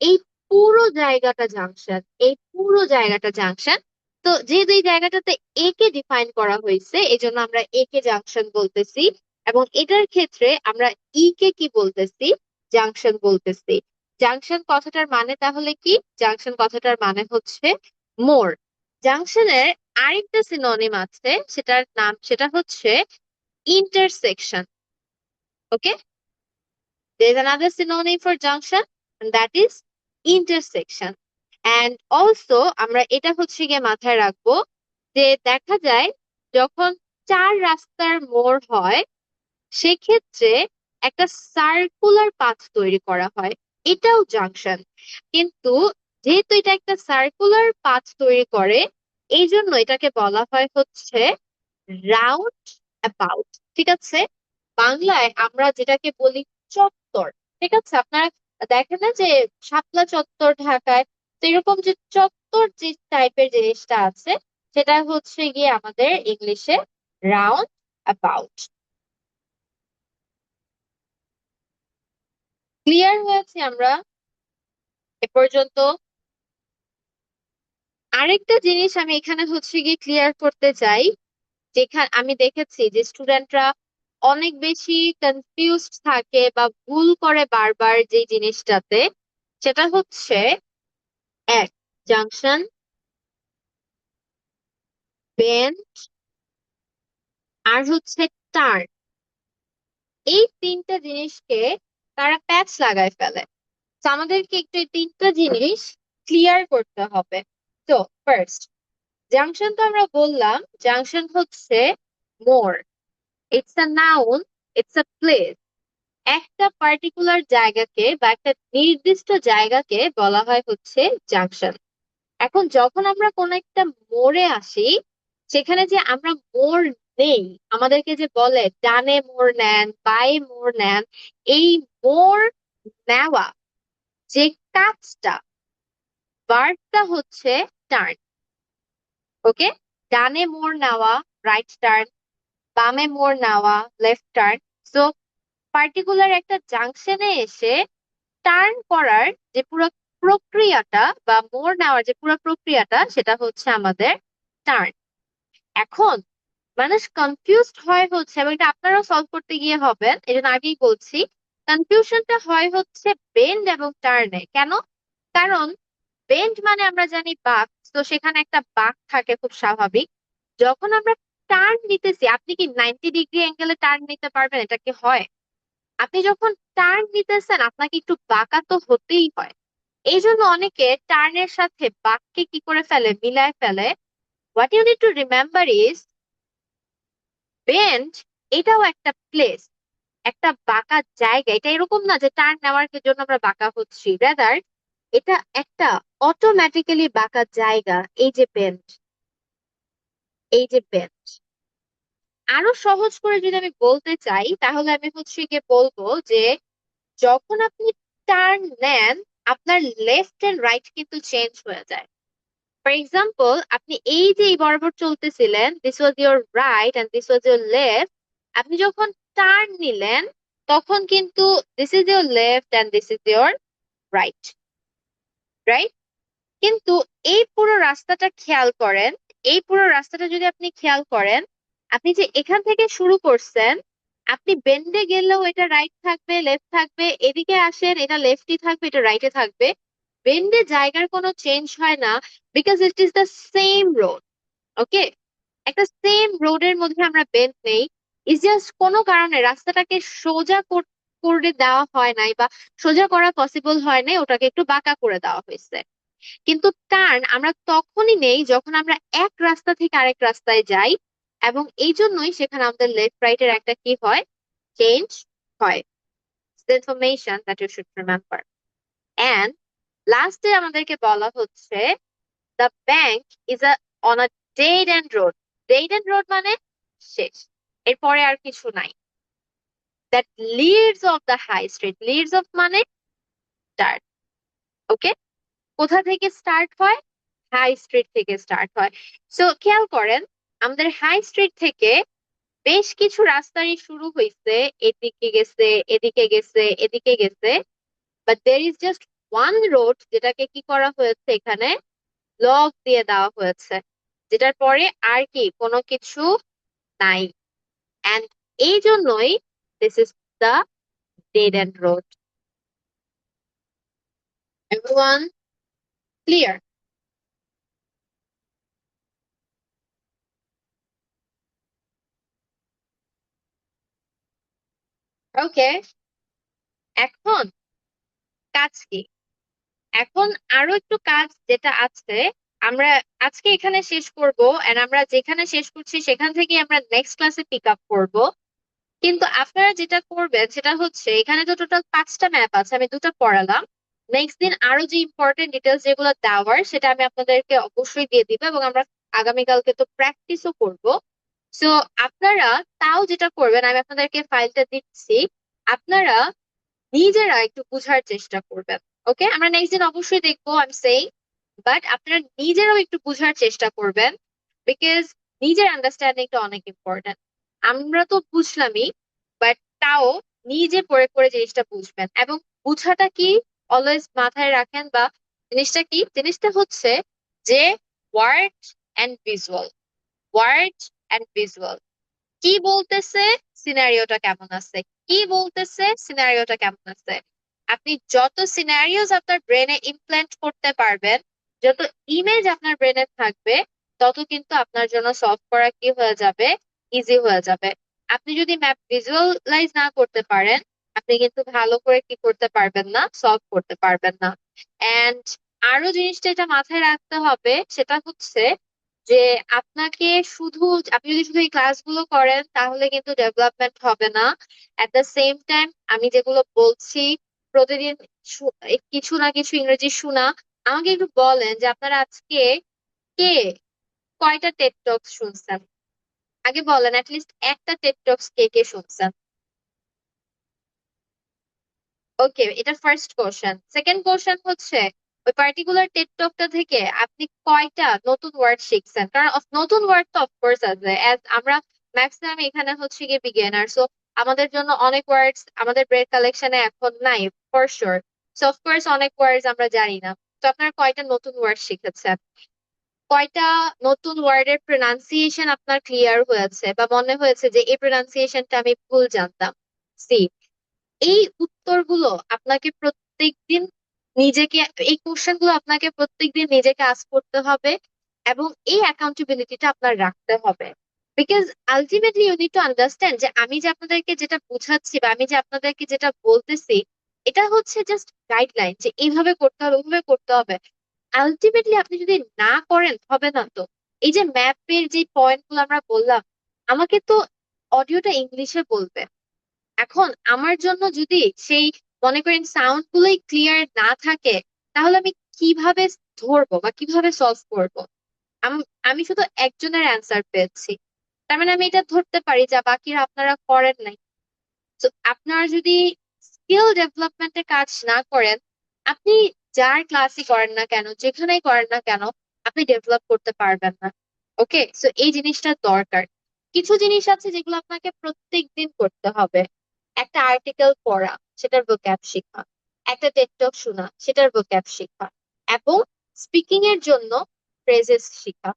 এই পুরো জায়গাটা জাংশন, এই পুরো জায়গাটা জাংশন। তো যেহেতু এই জায়গাটাতে এ কে ডিফাইন করা হয়েছে, এই জন্য আমরা এ কে জাংশন বলতেছি। এবং এটার ক্ষেত্রে আমরা ই কে কি বলতেছি? জাংশন বলতেছি। জাংশন কথাটার মানে তাহলে কি? জাংশন কথাটার মানে হচ্ছে মোড়। জাংশনের আরেকটা সিনোনিম আছে, সেটা হচ্ছে intersection. Okay, there is another synonym for junction and that is intersection. And also আমরা এটা হচ্ছে গিয়ে মাথায় রাখবো যে দেখা যায় যখন চার রাস্তার মোড় হয় সেক্ষেত্রে একটা সার্কুলার পাথ তৈরি করা হয়, এটাও জাংশন। কিন্তু যেহেতু এটা একটা সার্কুলার পাথ তৈরি করে এই জন্য এটাকে বলা হয় হচ্ছে রাউন্ড অ্যাবাউট। ঠিক আছে, বাংলায় আমরা যেটাকে বলি চত্বর। ঠিক আছে, আপনারা দেখেন না যে শাপলা চত্বর ঢাকায়, তো এরকম যে চত্বর যে টাইপের জিনিসটা আছে সেটা হচ্ছে গিয়ে আমাদের ইংলিশে রাউন্ড অ্যাবাউট। ক্লিয়ার হয়েছে আমরা এ পর্যন্ত? আরেকটা জিনিস আমি এখানে হচ্ছে গিয়ে ক্লিয়ার করতে চাই, যেখানে আমি দেখেছি যে স্টুডেন্টরা অনেক বেশি কনফিউজড থাকে বা ভুল করে বারবার যে জিনিসটাতে, সেটা হচ্ছে এক, জাংশন, বেন্ড, আর হচ্ছে টার্ন। এই তিনটা জিনিসকে তারা প্যাচ লাগায় ফেলে। তো আমাদেরকে একটু এই তিনটা জিনিস ক্লিয়ার করতে হবে। তো ফার্স্ট, জাংশন তো আমরা বললাম জাংশন হচ্ছে মোড়। It's a noun, it's a place. একটা পার্টিকুলার জায়গাকে বা একটা নির্দিষ্ট জায়গাকে বলা হয় হচ্ছে জাংশন। এখন যখন আমরা কোন একটা মোড়ে আসি সেখানে যে আমরা মোড় নেই, আমাদেরকে যে বলে ডানে মোড় নেন, বাঁয়ে মোড় নেন, এই মোড় নেওয়া যে কাজটা, ভার্বটা হচ্ছে টার্ন। ওকে, ডানে মোড় নেওয়া রাইট টার্ন, বামে মোড় নেওয়া লেফট টার্ন। সো পার্টিকুলার একটা জাংশনে এসে টার্ন করার যে পুরো প্রক্রিয়াটা বা মোড় নেওয়ার যে পুরো প্রক্রিয়াটা সেটা হচ্ছে আমাদের টার্ন। এখন মানুষ কনফিউজড হয় হচ্ছে, এবং এটা আপনারাও সলভ করতে গিয়ে হবেন, এই জন্য আগেই বলছি, কনফিউশনটা হয় হচ্ছে বেন্ড এবং টার্নে। কেন? কারণ বেন্ড মানে আমরা জানি বাঁক, তো সেখানে একটা বাঁক থাকে, খুব স্বাভাবিক। যখন আমরা টার্ন নিতেছি, আপনি কি 90 ডিগ্রি অ্যাঙ্গেলে টার্ন নিতে পারবেন? এটা কি হয়? আপনি যখন টার্ন নিতেছেন আপনাকে একটু বাঁকা তো হতেই হয়। এই জন্য অনেকে টার্নের সাথে বাঁককে কি করে ফেলে, মিলায় ফেলে। What you need to remember is bend এটাও একটা প্লেস, একটা বাঁকা জায়গা। এটা এরকম না যে টার্ন নেওয়ার জন্য আমরা বাঁকা হচ্ছি, রাদার এটা একটা অটোমেটিক্যালি বাঁকা জায়গা। এই যে বেন্ড, এই যে বেন্ড আরো সহজ করে যদি আমি বলতে চাই তাহলে আমি হচ্ছে গিয়ে বলবো যে যখন আপনি টার্ন নেন আপনার লেফট এন্ড রাইট কিন্তু চেঞ্জ হয়ে যায়। ফর এক্সাম্পল, আপনি এই যে এই বরাবর চলতেছিলেন, this was your right and this was your left. আপনি যখন টার্ন নিলেন তখন কিন্তু this is your left and this is your right, right? কিন্তু এই পুরো রাস্তাটা খেয়াল করেন, এই পুরো রাস্তাটা যদি আপনি খেয়াল করেন, আপনি যে এখান থেকে শুরু করছেন, আপনি বেন্ডে গেলেও এটা রাইট থাকবে, লেফট থাকবে, এদিকে আসেন এটা লেফটই থাকবে, এটা রাইটে থাকবে। বেন্ডে জায়গার কোনো চেঞ্জ হয় না, because it is the same road. Okay, একটা সেম রোডের মধ্যে আমরা বেন্ড নেই। ইজ জাস্ট কোনো কারণে রাস্তাটাকে সোজা করে দেওয়া হয় নাই, বা সোজা করা পসিবল হয় নাই, ওটাকে একটু বাঁকা করে দেওয়া হয়েছে। কিন্তু টার্ন আমরা তখনই নেই যখন আমরা এক রাস্তা থেকে আরেক রাস্তায় যাই, এবং এই জন্যই সেখানে আমাদের লেফট রাইট এর একটা কি হয়, চেঞ্জ হয়। Information that you should remember. And লাস্টে আমাদেরকে বলা হচ্ছে the bank is a on a dead end road. Dead end road মানে শেষ, এরপরে আর কিছু নাই। That leads of the high street, leads of মানে স্টার্ট। ওকে, কোথা থেকে স্টার্ট হয়? হাই স্ট্রিট থেকে স্টার্ট হয়। সো খেয়াল করেন, আমাদের হাই স্ট্রিট থেকে বেশ কিছু রাস্তারই শুরু হয়েছে, এদিকে গেছে, এদিকে গেছে, এদিকে গেছে, but there is just one road যেটাকে কি করা হয়েছে, এখানে ব্লক দিয়ে দেওয়া হয়েছে, যেটার পরে আর কি কোনো কিছু নাই। এন্ড এই জন্যই this is the dead end road. One clear? Okay, এখন কাজ কি? এখন আরো একটু কাজ যেটা আছে, আমরা আজকে এখানে শেষ করব, এন্ড আমরা যেখানে শেষ করছি সেখান থেকে আমরা নেক্সট ক্লাসে পিক আপ করব। কিন্তু আপনারা যেটা করবেন সেটা হচ্ছে, এখানে তো টোটাল 5টা ম্যাপ আছে, আমি দুটো পড়ালাম। নেক্সট দিন আরো যে ইম্পর্টেন্ট ডিটেলস যেগুলো দেওয়ার সেটা আমি আপনাদেরকে অবশ্যই দিয়ে দিব, এবং আমরা আগামীকালকে তো প্র্যাকটিসও করব। সো আপনারা তাও যেটা করবেন, আমি আপনাদেরকে ফাইলটা দিচ্ছি, আপনারা নিজেরা একটু বুঝার চেষ্টা করবেন। ওকে, আমরা নেক্সট দিন অবশ্যই দেখবো, আই এম সেইং, বাট আপনারা নিজেরাও একটু বুঝার চেষ্টা করবেন, বিকজ নিজের আন্ডারস্ট্যান্ডিংটা অনেক ইম্পর্ট্যান্ট। আমরা তো বুঝলামই, বাট তাও নিজে পড়ে পড়ে জিনিসটা বুঝবেন, এবং বুঝাটা কি অলওয়েজ মাথায় রাখেন, বা জিনিসটা কি, জিনিসটা হচ্ছে যে word and visual, word and visual, কি বলতেছে, সিনারিওটা কেমন আছে, কি বলতেছে, সিনারিওটা কেমন আছে। আপনি যত সিনারিওস আপনার ব্রেনে ইমপ্ল্যান্ট করতে পারবেন, যত ইমেজ আপনার ব্রেনে থাকবে, তত কিন্তু আপনার জন্য সলভ করা কি হয়ে যাবে, ইজি হয়ে যাবে। আপনি যদি ম্যাপ ভিজুয়ালাইজ না করতে পারেন, আপনি কিন্তু ভালো করে কি করতে পারবেন না, সলভ করতে পারবেন না। এন্ড আরো জিনিসটা এটা মাথায় রাখতে হবে, সেটা হচ্ছে যে আপনাকে শুধু, আপনি যদি শুধু এই ক্লাসগুলো করেন তাহলে কিন্তু ডেভেলপমেন্ট হবে না। এট দ্য সেম টাইম আমি যেগুলো বলছি প্রতিদিন কিছু না কিছু ইংরেজি শোনা। আমাকে একটু বলেন যে আপনারা আজকে কে কয়টা টেড টক্স শুনছেন? আগে বলেন, অ্যাটলিস্ট একটা টেড টক্স কে কে শুনছেন? ওকে, এটা ফার্স্ট কোশ্চেন। সেকেন্ড কোশ্চেন হচ্ছে, ওই পার্টিকুলার টেড টকটা থেকে আপনি কয়টা নতুন ওয়ার্ড শিখছেন? কারণ নতুন ওয়ার্ড তো অফকোর্স আছে, অ্যাজ আমরা ম্যাক্সিমাম এখানে হচ্ছে গিয়ে বিগিনার, সো আমাদের জন্য অনেক ওয়ার্ডস আমাদের ব্রেড কালেকশনে এখন নাই, ফর শিওর। সো অফকোর্স অনেক ওয়ার্ডস আমরা জানি না। তো আপনার কয়টা নতুন ওয়ার্ড শিখেছেন? কয়টা নতুন ওয়ার্ডের প্রনাউন্সিয়েশন আপনার ক্লিয়ার হয়েছে, বা মনে হয়েছে যে এই প্রনাউন্সিয়েশনটা আমি ভুল জানতাম? সি, এই উত্তরগুলো আপনাকে প্রত্যেকদিন নিজেকে, এই কোশ্চেন গুলো আপনাকে প্রত্যেকদিন নিজেকে আস্ক করতে হবে, এবং এই অ্যাকাউন্টেবিলিটিটা আপনার রাখতে হবে। Because ultimately you need to understand যে আমি যে আপনাদেরকে যেটা বোঝাচ্ছি, বা আমি যে আপনাদেরকে যেটা বলতেছি, এটা হচ্ছে জাস্ট গাইডলাইন, যে এইভাবে করতে হবে, ওইভাবে করতে হবে। আলটিমেটলি আপনি যদি না করেন হবে না তো। এই যে ম্যাপের যে পয়েন্ট গুলো আমরা বললাম, আমাকে তো অডিওটা ইংলিশে বলবে। এখন আমার জন্য যদি সেই, মনে করেন, সাউন্ড গুলোই ক্লিয়ার না থাকে, তাহলে আমি কিভাবে ধরবো বা কিভাবে সলভ করব? আমি শুধু একজনের অ্যান্সার পেয়েছি, তার মানে আমি এটা ধরতে পারি যা বাকিরা আপনারা করেন নাই। তো আপনারা যদি স্কিল ডেভেলপমেন্টে কাজ না করেন, আপনি যার ক্লাসই করেন না কেন, যেখানেই করেন না কেন, আপনি ডেভেলপ করতে পারবেন না। ওকে, সো এই জিনিসটা দরকার। কিছু জিনিস আছে যেগুলো আপনাকে প্রত্যেক দিন করতে হবে। একটা আর্টিকেল পড়া, সেটার ভোক্যাব শেখা, একটা টেড টক শোনা, সেটার ভোক্যাব শেখা, এবং স্পিকিং এর জন্য ফ্রেজেস শেখা।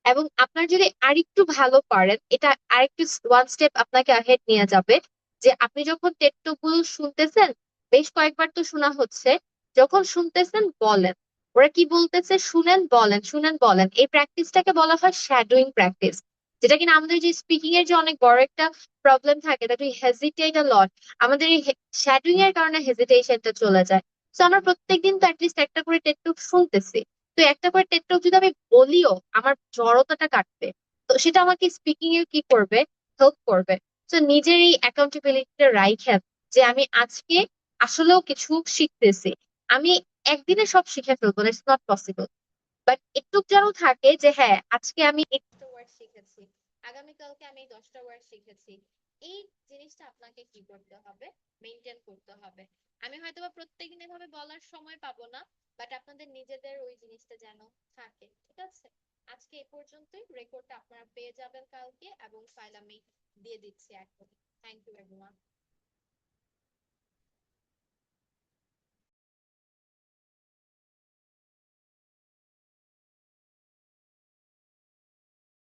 এবং আপনার যদি আরেকটু ভালো পারেন, এটা আরেকটু ওয়ান স্টেপ আপনাকে আহেড নিয়ে যাবে, যে আপনি যখন টেড টক গুলো শুনতেছেন, বেশ কয়েকবার তো শোনা হচ্ছে, যখন শুনতেছেন বলেন, ওরা কি বলতেছে শুনেন, বলেন, শুনেন, বলেন। এই প্র্যাকটিসটাকে বলা হয় শ্যাডোইং প্র্যাকটিস, যেটা কিনা আমাদের যে স্পিকিং এর যে অনেক বড় একটা প্রবলেম থাকে, দ্যাট উই হেজিটেট আ লট, আমাদের এই শ্যাডোইং এর কারণে হেজিটেশনটা চলে যায়। তো আমরা প্রত্যেকদিন তো অ্যাটলিস্ট একটা করে টেড টক শুনতেছি। তো একটা করে টেড টক যদি আমি বলিও, আমার জড়তাটা কাটবে। তো সেটা আমাকে স্পিকিং এ কি করবে, হেল্প করবে। তো নিজের এই অ্যাকাউন্টেবিলিটিটা রাইখেন, যে আমি আজকে আসলেও কিছু শিখতেছি। আমি একদিনে সব শিখে ফেলবো, ইটস নট পসিবল, বাট একটু যেন থাকে যে হ্যাঁ, আজকে আমি একটা ওয়ার্ড শিখেছি, আগামীকালকে আমি 10টা ওয়ার্ড শিখেছি। এই জিনিসটা আপনাকে কি করতে হবে, মেনটেন করতে হবে। আমি হয়তোবা প্রত্যেকদিন এভাবে বলার সময় পাবো না, বাট আপনাদের নিজেদের ওই জিনিসটা যেন থাকে, ঠিক আছে? আজকে এ পর্যন্তই, রেকর্ডটা আপনারা পেয়ে যাবেন কালকে, এবং ফাইল আমি দিয়ে দিচ্ছি এখন। Thank you everyone.